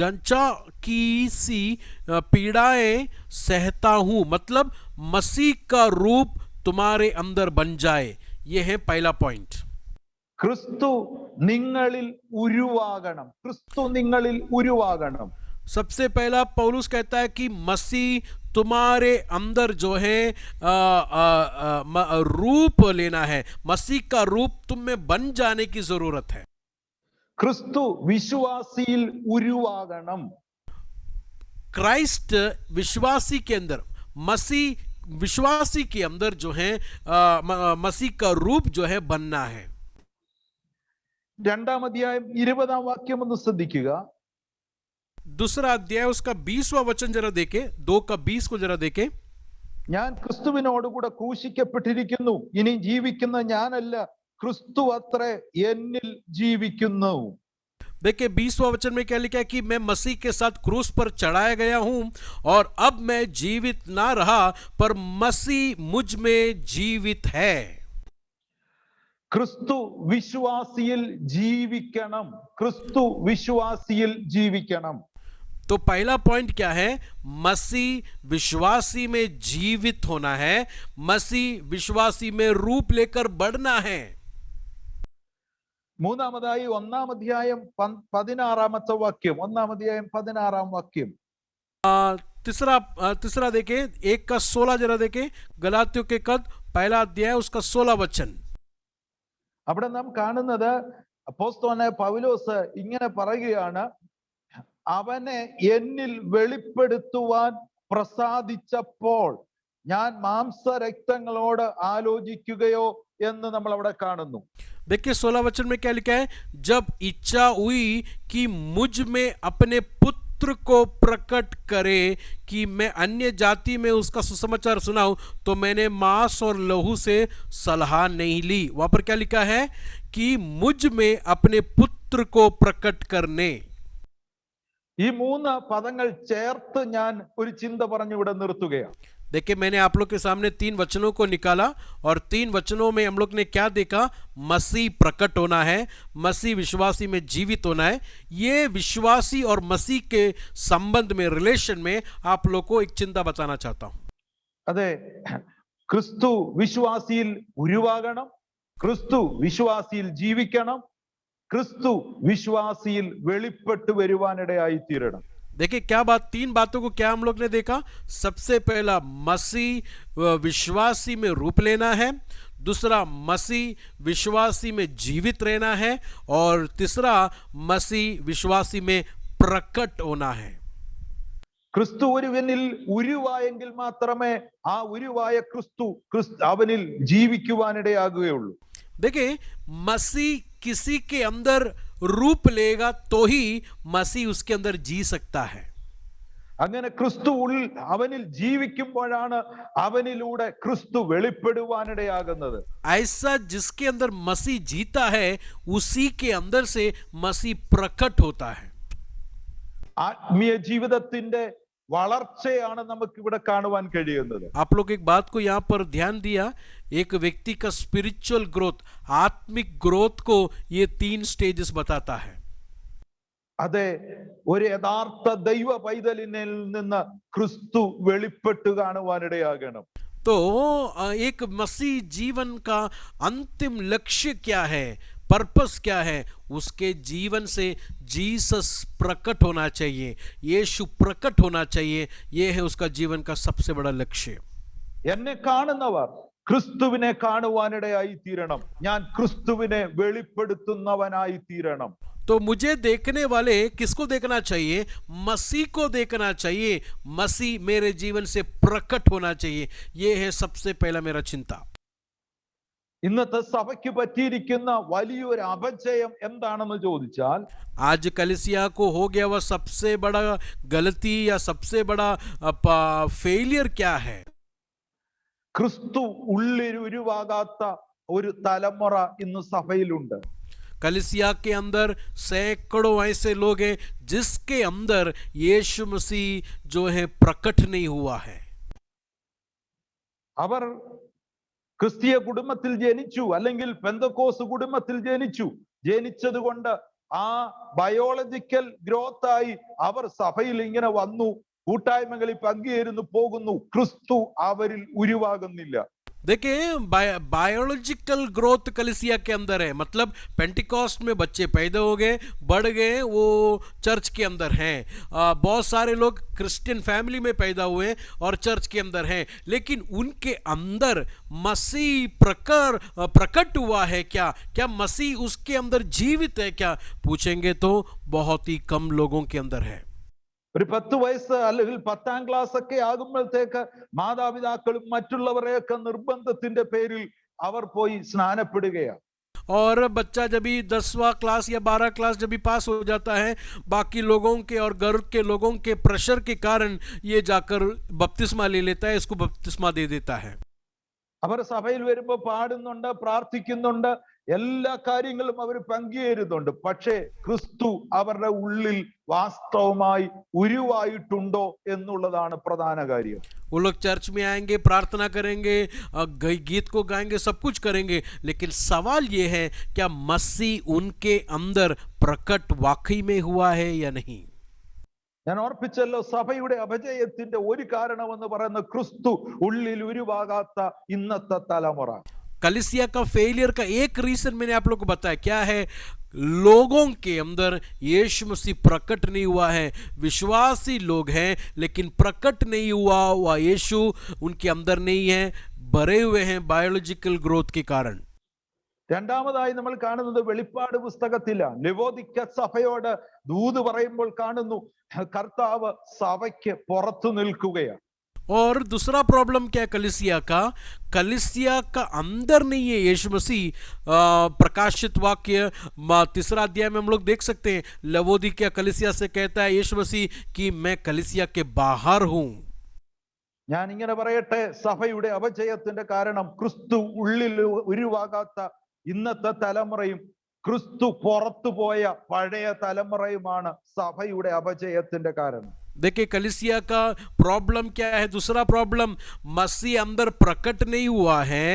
जंचा की सी पीड़ाएं सहता हूं. मतलब मसीह का रूप तुम्हारे अंदर बन जाए, ये है पहला पॉइंट. ക്രിസ്തു നിങ്ങളിൽ ഉരുവാകണം. ക്രിസ്തു നിങ്ങളിൽ ഉരുവാകണം. सबसे पहला पौलुस कहता है कि मसीह तुम्हारे अंदर जो है रूप लेना है, मसीह का रूप तुम में बन जाने की जरूरत है. ക്രിസ്തു വിശ്വാസിയിൽ ഉരുവാകണം. क्राइस्ट विश्वासी के अंदर, मसीह विश्वासी के अंदर जो है मसीह का रूप जो है बनना है. 2-ാം അധ്യായം 20-ാം വാക്യം ഒന്ന് ശ്രദ്ധിക്കുക. दूसरा अध्याय उसका 20वां वचन जरा देखे, 2 का 20 को जरा देखे. ഞാൻ ക്രിസ്തുവിനോടുകൂടെ ക്രൂശിക്കപ്പെട്ടിരിക്കുന്നു, ഇനി ജീവിക്കുന്ന ഞാനല്ല, ക്രിസ്തു അത്രേ എന്നിൽ ജീവിക്കുന്നു. देखिए 20वां वचन में क्या लिखा है कि मैं मसीह के साथ क्रूस पर चढ़ाया गया हूं और अब मैं जीवित ना रहा पर मसीह मुझ में जीवित है. ക്രിസ്തു വിശ്വാസിയിൽ ജീവിക്കണം. ക്രിസ്തു വിശ്വാസിയിൽ ജീവിക്കണം. तो पहला पॉइंट क्या है? मसीह विश्वासी में जीवित होना है, मसीह विश्वासी में रूप लेकर बढ़ना है. മൂന്നാമതായി 1-ാം അധ്യായം 16-ാമത്തെ വാക്യം, 1-ാം അധ്യായം 16-ാം വാക്യം. तीसरा देखें, 1 का 16 जरा देखें. गलातियों के कद पहला अध्याय उसका 16 वचन. അവിടെ നാം കാണുന്നത് അപ്പോസ്തലനായ പൗലോസ് ഇങ്ങനെ പറയുകയാണ്, അവനെ എന്നിൽ വെളിപ്പെടുത്തുവാൻ പ്രസാദിച്ചപ്പോൾ ഞാൻ മാംസരക്തങ്ങളോട് ആലോചിക്കുകയോ എന്ന് നമ്മൾ അവിടെ കാണുന്നു. देखिए 16 वचन में क्या लिखा है? जब इच्छा हुई कि मुझ में अपने पुत्र को प्रकट करे कि मैं अन्य जाति में उसका सुसमाचार सुनाऊं, तो मैंने मांस और लहू से सलाह नहीं ली. वहां पर क्या लिखा है? कि मुझ में अपने पुत्र को प्रकट करने. ഈ 3 പദങ്ങൾ ചേർത്ത് ഞാൻ ഒരു ചിന്ത പറഞ്ഞു ഇവിടെ നിർത്തുകയാണ്. देखिए मैंने आप लोग के सामने 3 वचनों को निकाला और 3 वचनों में हम लोग ने क्या देखा? मसीह प्रकट होना है, मसीह विश्वासी में जीवित होना है. ये विश्वासी और मसीह के संबंध में, रिलेशन में आप लोग को एक चिंता बताना चाहता हूं. അതെ, ക്രിസ്തു വിശ്വാസിയിൽ ഉരുവാകണം, ക്രിസ്തു വിശ്വാസിയിൽ ജീവിക്കണം, ക്രിസ്തു വിശ്വാസിയിൽ വെളിപ്പെട്ടു വരുവാനിടയായി തീരണം. देखिए क्या बात, 3 बातों को क्या हम लोग ने देखा? सबसे पहला मसीह विश्वासी में रूप लेना है, दूसरा मसीह विश्वासी में जीवित रहना है और तीसरा मसीह विश्वासी में प्रकट होना है. ക്രിസ്തു ഒരുവനിൽ ഉരുവായെങ്കിൽ മാത്രമേ ആ ഉരുവായ ക്രിസ്തു അവനിൽ ജീവിക്കുവാനിടയാകുകയുള്ളൂ. देखिए मसीह किसी के अंदर रूप लेगा तो ही मसीह उसके अंदर जी सकता है. അങ്ങനെ ക്രിസ്തു അവനിൽ ജീവിക്കുമ്പോഴാണ് അവനിലൂടെ ക്രിസ്തു വെളിപ്പെടുവാനിടയാകുന്നത്. ऐसा जिसके अंदर मसीह जीता है उसी के अंदर से मसीह प्रकट होता है. ആത്മീയ ജീവിതത്തിന്റെ വളർച്ചയാണ് നമുക്ക് ഇവിടെ കാണുവാൻ കഴിയുന്നത്. आप लोग एक बात को यहाँ पर ध्यान दिया, एक व्यक्ति का स्पिरिचुअल ग्रोथ, आत्मिक ग्रोथ को ये 3 स्टेजेस बताता है. അതെ, ഒരു യഥാർത്ഥ ദൈവ പൈതലിനിൽ നിന്ന് ക്രിസ്തു വെളിപ്പെട്ട് കാണുവാനിടയാകണം. तो एक मसीह जीवन का अंतिम लक्ष्य क्या है, पर्पस क्या है? उसके जीवन से जीसस प्रकट होना चाहिए, यीशु प्रकट होना चाहिए. यह है उसका जीवन का सबसे बड़ा लक्ष्य. എന്നെ കാണുന്നവർ ക്രിസ്തുവിനെ കാണുവാനിടയായി തീരണം, ഞാൻ ക്രിസ്തുവിനെ വെളിപ്പെടുത്തുന്നവനായി തീരണം. तो मुझे देखने वाले किसको देखना चाहिए? मसीह को देखना चाहिए. मसीह मेरे जीवन से प्रकट होना चाहिए. यह है सबसे पहला मेरा चिंता. ഇന്നത്തെ സഭയ്ക്ക് പറ്റിയിരിക്കുന്ന വലിയൊരു അപജയം എന്താണെന്ന് ചോദിച്ചാൽ, आज कलीसिया को हो गया वह सबसे बड़ा गलती या सबसे बड़ा फेलियर क्या है? ക്രിസ്തു ഉള്ളിൽ ഉരുവാകാത്ത ഒരു തലമുറ ഇന്ന് സഭയിലുണ്ട്. कलीसिया के अंदर सैकड़ों ऐसे लोग हैं जिसके अंदर यीशु मसीह जो है प्रकट नहीं हुआ है. അവർ ക്രിസ്തീയ കുടുംബത്തിൽ ജനിച്ചു, അല്ലെങ്കിൽ പെന്തക്കോസ് കുടുംബത്തിൽ ജനിച്ചത് കൊണ്ട് ആ ബയോളജിക്കൽ ഗ്രോത്തായി അവർ സഭയിൽ ഇങ്ങനെ വന്നു, കൂട്ടായ്മകളിൽ പങ്കുചേരുന്നു പോകുന്നു. ക്രിസ്തു അവരിൽ ഉരുവാകുന്നില്ല. देखिए बायोलॉजिकल ग्रोथ कलीसिया के अंदर है, मतलब पेंटिकॉस्ट में बच्चे पैदा हो गए, बढ़ गए, वो चर्च के अंदर हैं। बहुत सारे लोग क्रिश्चियन फैमिली में पैदा हुए और चर्च के अंदर हैं, लेकिन उनके अंदर मसीह प्रकट हुआ है क्या? क्या मसीह उसके अंदर जीवित है क्या? पूछेंगे तो बहुत ही कम लोगों के अंदर है। ഒരു 10 വയസ്സ് അല്ലെങ്കിൽ 10ാം ക്ലാസ് ഒക്കെ ആകുമ്പോഴത്തേക്ക് മാതാപിതാക്കളും മറ്റുള്ളവരെയൊക്കെ നിർബന്ധത്തിന്റെ പേരിൽ അവർ പോയി സ്നാനപ്പെടുകയാണ്. और बच्चा जब भी 10वां क्लास या 12 क्लास जब भी पास हो जाता है, बाकी लोगों के और घर के लोगों के प्रेशर के कारण ये जाकर बपतिस्मा ले लेता है, इसको बपतिस्मा दे देता है। അവർ സഭയിൽ വരുമ്പോൾ പാടുന്നുണ്ട്, പ്രാർത്ഥിക്കുന്നുണ്ട്, എല്ലാ കാര്യങ്ങളും അവർ പങ്കുചേരുന്നുണ്ട്. പക്ഷേ ക്രിസ്തു അവരുടെ ഉള്ളിൽ വാസ്തവമായി ഉരുവായിട്ടുണ്ടോ എന്നുള്ളതാണ് പ്രധാന കാര്യം. वो लोग चर्च में आएंगे, प्रार्थना करेंगे, गीत को गाएंगे, सब कुछ करेंगे, लेकिन सवाल ये है क्या मसीह उनके अंदर प्रकट वाकई में हुआ है या नहीं? ഞാൻ ഓർപ്പിച്ചല്ലോ, സഭയുടെ അപജയത്തിന്റെ ഒരു കാരണമെന്ന് പറയുന്ന ക്രിസ്തു ഉള്ളിൽ ഉരുവാകാത്ത ഇന്നത്തെ തലമുറ. कलीसिया का फेलियर का एक रीजन मैंने आप लोग को बताया, क्या है? लोगों के अंदर यीशु मसीह प्रकट नहीं हुआ है। विश्वासी लोग हैं लेकिन प्रकट नहीं हुआ यीशु उनके अंदर नहीं है, भरे हुए हैं बायोलॉजिकल ग्रोथ के कारण। രണ്ടാമതായി നമ്മൾ കാണുന്നത് വെളിപ്പാട് പുസ്തകത്തിലാണ്. ലവോദിക്ക സഭയോട് ദൂത് പറയുമ്പോൾ കാണുന്നു കർത്താവ് സഭയ്ക്ക് പുറത്തു നിൽക്കുകയാണ്. और दूसरा प्रॉब्लम क्या है कलीसिया का अंदर नहीं है यीशु मसीह। प्रकाशित वाक्य 3 अध्याय में हम लोग देख सकते हैं, लवोदिकिया कलीसिया से कहता है यीशु मसीह कि मैं कलीसिया के बाहर हूं। ഞാൻ ഇങ്ങനെ പറയട്ടെ, സഭയുടെ അപജയത്തിന്റെ കാരണം ക്രിസ്തു ഉള്ളിൽ ഉരുവാകാത്ത ഇന്നത്തെ തലമുറയും ക്രിസ്തു പുറത്തു പോയ പഴയ തലമുറയുമാണ് സഭയുടെ അപജയത്തിന്റെ കാരണം. देखिए कलीसिया का प्रॉब्लम क्या है? दूसरा प्रॉब्लम, मसीह अंदर प्रकट नहीं हुआ है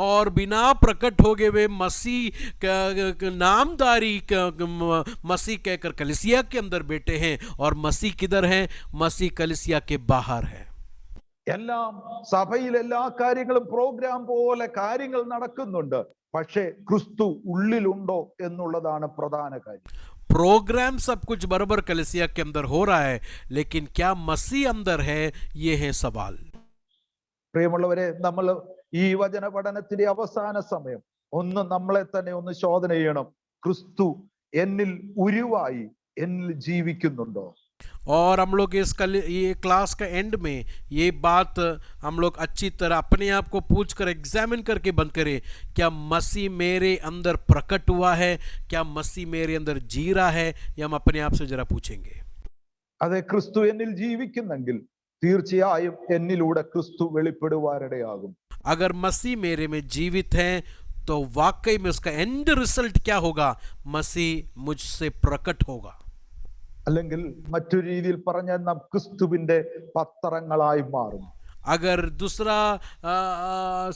और बिना प्रकट हो गए वे मसीह नामदारी मसीह कहकर कलीसिया के अंदर बैठे हैं, और मसीह किधर है? मसीह कलीसिया के बाहर है। എല്ലാം സഭയിൽ എല്ലാ കാര്യങ്ങളും പ്രോഗ്രാം പോലെ കാര്യങ്ങൾ നടക്കുന്നുണ്ട്, പക്ഷേ ക്രിസ്തു ഉള്ളിലുണ്ടോ എന്നുള്ളതാണ് പ്രധാന കാര്യം. प्रोग्राम सब कुछ बराबर कलीसिया के अंदर हो रहा है, लेकिन क्या मसीह अंदर है? ये है सवाल। പ്രിയമുള്ളവരെ, നമ്മൾ ഈ വചന പഠനത്തിന്റെ അവസാന സമയം ഒന്ന് നമ്മളെ തന്നെ ഒന്ന് ശോധന ചെയ്യണം. ക്രിസ്തു എന്നിൽ ഉരുവായി എന്നിൽ ജീവിക്കുന്നുണ്ടോ? और हम लोग ये क्लास का एंड में ये बात हम लोग अच्छी तरह अपने आप को पूछ कर एग्जामिन करके बंद करें, क्या मसीह मेरे अंदर प्रकट हुआ है? क्या मसीह मेरे अंदर जी रहा है? ये हम अपने आप से जरा पूछेंगे। അതെ, ക്രിസ്തു എന്നിൽ ജീവിക്കുന്നെങ്കിൽ തീർച്ചയായും എന്നിലൂടെ ക്രിസ്തു വെളിപ്പെടുവാനിടയാകും. अगर मसीह मेरे में जीवित है तो वाकई में उसका एंड रिजल्ट क्या होगा? मसीह मुझसे प्रकट होगा। അല്ലെങ്കിൽ മറ്റൊരു രീതിയിൽ പറഞ്ഞാൽ നാം ക്രിസ്തുവിന്റെ പത്രങ്ങളായി മാറും. अगर दूसरा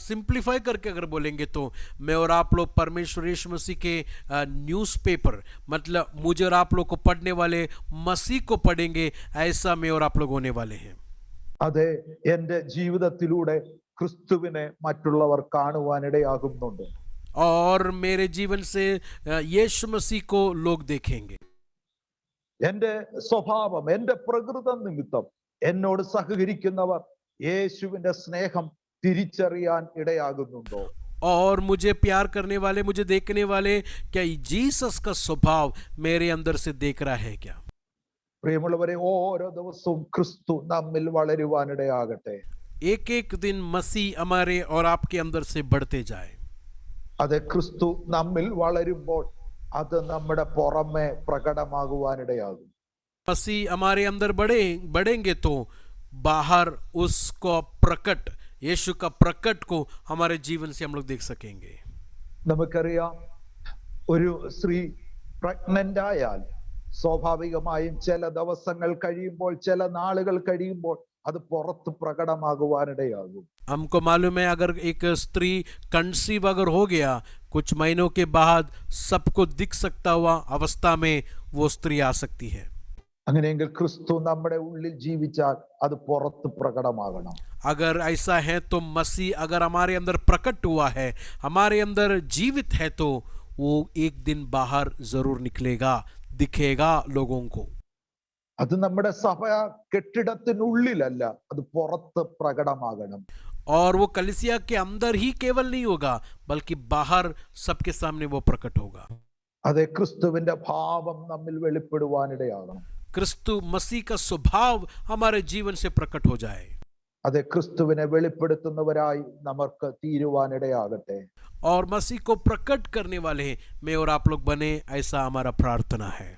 सिंप्लीफाई करके अगर बोलेंगे तो मैं और आप लोग परमेश्वर यीशु मसीह के न्यूज़पेपर, मतलब मुझे और आप लोग को पढ़ने वाले मसीह को पढ़ेंगे, ऐसा मैं और आप लोग होने वाले हैं। അതെ, എൻ്റെ ജീവിതത്തിലൂടെ ക്രിസ്തുവിനെ മറ്റുള്ളവർ കാണുവാനിടയാകുന്നുണ്ട്. और मेरे जीवन से यीशु मसीह को लोग देखेंगे। എൻ്റെ സ്വഭാവം, എൻ്റെ പ്രകൃതം നിമിത്തം എന്നോട് സഹകരിക്കുന്നവർ യേശുവിന്റെ സ്നേഹം തിരിച്ചറിയാൻ ഇടയാകുന്നുണ്ടോ? और मुझे प्यार करने वाले, मुझे देखने वाले, क्या जीसस का स्वभाव मेरे अंदर से देख रहा है क्या? പ്രിയമുള്ളവരെ, ഓരോ ദിവസവും ക്രിസ്തു നമ്മിൽ വളരുവാനിടയാകട്ടെ. एक एक दिन मसीह हमारे और आपके अंदर से बढ़ते जाए। അതെ, ക്രിസ്തു നമ്മിൽ വളരുമ്പോൾ അത് നമ്മുടെ പുറമെ പ്രകടമാകുവാനിടയാകും. मसीह हमारे अंदर बढ़ेंगे तो बाहर उसको प्रकट, यीशु का प्रकट को हमारे जीवन से हम लोग देख सकेंगे। നമുക്കറിയാം, ഒരു സ്ത്രീ പ്രഗ്നന്റ് ആയാൽ സ്വാഭാവികമായും ചില ദിവസങ്ങൾ കഴിയുമ്പോൾ, ചില നാളുകൾ കഴിയുമ്പോൾ അത് പുറത്ത് പ്രകടമാകുവാനിടയാകും. हमको मालूम है अगर एक स्त्री कंसीव अगर हो गया, कुछ महीनों के बाद सबको दिख सकता हुआ अवस्था में वो स्त्री आ सकती है। അങ്ങനെയെങ്കിൽ ക്രിസ്തു നമ്മുടെ ഉള്ളിൽ ജീവിച്ചാൽ അത് പുറത്ത് പ്രകടമാകണം. अगर ऐसा है तो मसीह अगर हमारे अंदर प्रकट हुआ है, हमारे अंदर जीवित है, तो वो एक दिन बाहर जरूर निकलेगा, दिखेगा लोगों को। അത് നമ്മുടെ സഭ കെട്ടിടത്തിനുള്ളിലല്ല, അത് പുറത്ത് പ്രകടമാകണം. और वो कलीसिया के अंदर ही केवल नहीं होगा, बल्कि बाहर सबके सामने वो प्रकट होगा। അതെ, ക്രിസ്തുവിന്റെ ഭാവം നമ്മിൽ വെളിപ്പെടുവാനിടയാകണം. क्रिस्तु मसीह का स्वभाव हमारे जीवन से प्रकट हो जाए। അതെ, ക്രിസ്തുവിനെ വെളിപ്പെടുത്തുന്നവരായി നമുക്ക് തീരുവാനിടയാകട്ടെ. और मसीह को प्रकट करने वाले मैं और आप लोग बने, ऐसा हमारा प्रार्थना है।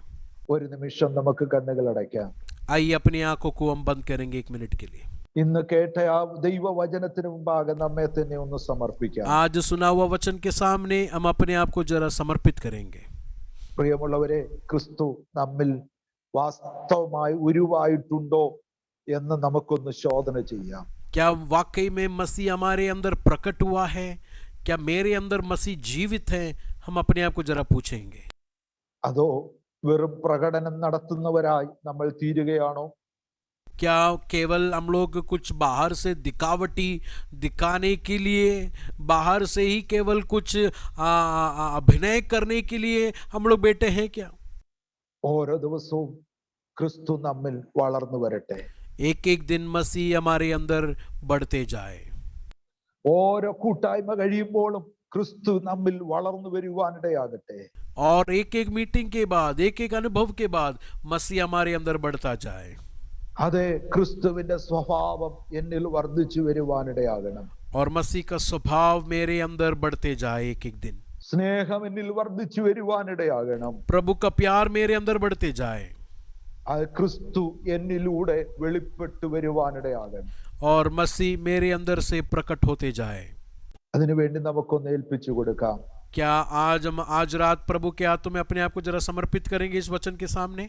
ഒരു നിമിഷം നമുക്ക് കണ്ണുകൾ അടയ്ക്കാം. आइए अपनी आंखों को हम बंद करेंगे 1 मिनट के लिए। ഇന്ന് കേട്ട ആ ദൈവവചനത്തിന് മുമ്പാകെ നമ്മെ തന്നെ ഒന്ന് സമർപ്പിക്കാം. आज सुना हुआ वचन के सामने हम अपने आप को जरा समर्पित करेंगे। പ്രിയമുള്ളവരെ, ക്രിസ്തു നമ്മിൽ വാസ്തവമായി ഉരുവായിട്ടുണ്ടോ എന്ന് നമുക്കൊന്ന് ശോധന ചെയ്യാം. क्या वाकई में मसीह हमारे अंदर प्रकट हुआ है? क्या मेरे अंदर मसीह जीवित है? हम अपने आप को जरा पूछेंगे। അതോ വെറും പ്രകടനം നടത്തുന്നവരായി നമ്മൾ തീരുകയാണോ? क्या केवल हम लोग कुछ बाहर से दिखावटी दिखाने के लिए, बाहर से ही केवल कुछ अभिनय करने के लिए हम लोग बैठे हैं क्या? ഓരോ ദിവസവും ക്രിസ്തു നമ്മിൽ വളർന്നു വരട്ടെ. एक एक दिन मसीह हमारे अंदर बढ़ते जाए। ഓരോ കൂട്ടായ്മ കഴിയുമ്പോഴും ക്രിസ്തു നമ്മിൽ വളർന്നു വരുവാനിടയാകട്ടെ. और एक एक मीटिंग के बाद, एक एक अनुभव के बाद मसीह हमारे अंदर बढ़ता जाए। അതെ, ക്രിസ്തുവിന്റെ സ്വഭാവം എന്നിൽ വർദ്ധിച്ചു വരുവാനിടയാകണം. और मसीह का स्वभाव मेरे अंदर बढ़ते जाए एक एक दिन। സ്നേഹം എന്നിൽ വർദ്ധിച്ചു വരുവാനിടയാകണം. प्रभु का प्यार मेरे अंदर बढ़ते जाए। അത് ക്രിസ്തു എന്നിലൂടെ വെളിപ്പെട്ടു വരുവാനിടയാകണം. और मसीह मेरे अंदर से प्रकट होते जाए। അതിനുവേണ്ടി നമുക്കൊന്ന് ഏൽപ്പിച്ചു കൊടുക്കാം. क्या आज रात प्रभु के हाथों में अपने आप को जरा समर्पित करेंगे इस वचन के सामने?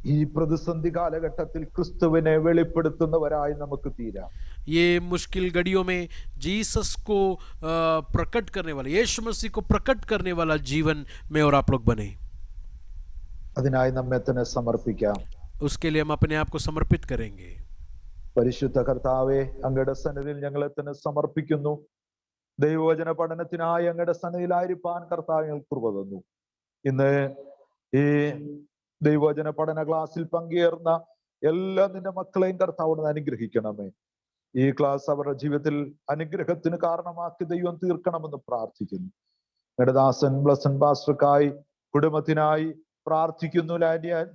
ഈ പ്രതിസന്ധി കാലഘട്ടത്തിൽ ക്രിസ്തുവിനെ വെളിപ്പെടുത്തുന്നവരായി നമുക്ക് തീരാം. ये मुश्किल घड़ियों में जीसस को प्रकट करने वाला, यीशु मसीह को प्रकट करने वाला जीवन में और आप लोग बने। അതിനായി നമ്മെ തന്നെ സമർപ്പിക്കാം. उसके लिए हम अपने आप को समर्पित करेंगे। പരിശുദ്ധ കർത്താവേ, അങ്ങയുടെ സന്നിധിയിൽ ഞങ്ങളെ തന്നെ സമർപ്പിക്കുന്നു. ദൈവവചന പഠനത്തിനായി അങ്ങയുടെ സന്നിധിയിലായിരിക്കാൻ കർത്താവ് ഞങ്ങൾക്ക് കൃപ തന്നു. ഇന്ന് ഈ ദൈവവചന പഠന ക്ലാസ്സിൽ പങ്കുചേർന്ന എല്ലാ നിന്റെ മക്കളെയും കർത്താവിനെ അനുഗ്രഹിക്കണമേ. ഈ ക്ലാസ് അവരുടെ ജീവിതത്തിൽ അനുഗ്രഹത്തിന് കാരണമാക്കി ദൈവം തീർക്കണമെന്ന് പ്രാർത്ഥിക്കുന്നു. ഞങ്ങളുടെ ദാസൻ ബ്ലസൻ പാസ്റ്റർക്കായി, കുടുംബത്തിനായി പ്രാർത്ഥിക്കുന്നു.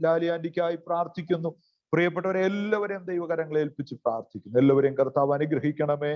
ലാലി ആന്റിക്കായി പ്രാർത്ഥിക്കുന്നു. പ്രിയപ്പെട്ടവരെ എല്ലാവരെയും ദൈവകരങ്ങളെ ഏൽപ്പിച്ച് പ്രാർത്ഥിക്കുന്നു. എല്ലാവരെയും കർത്താവ് അനുഗ്രഹിക്കണമേ.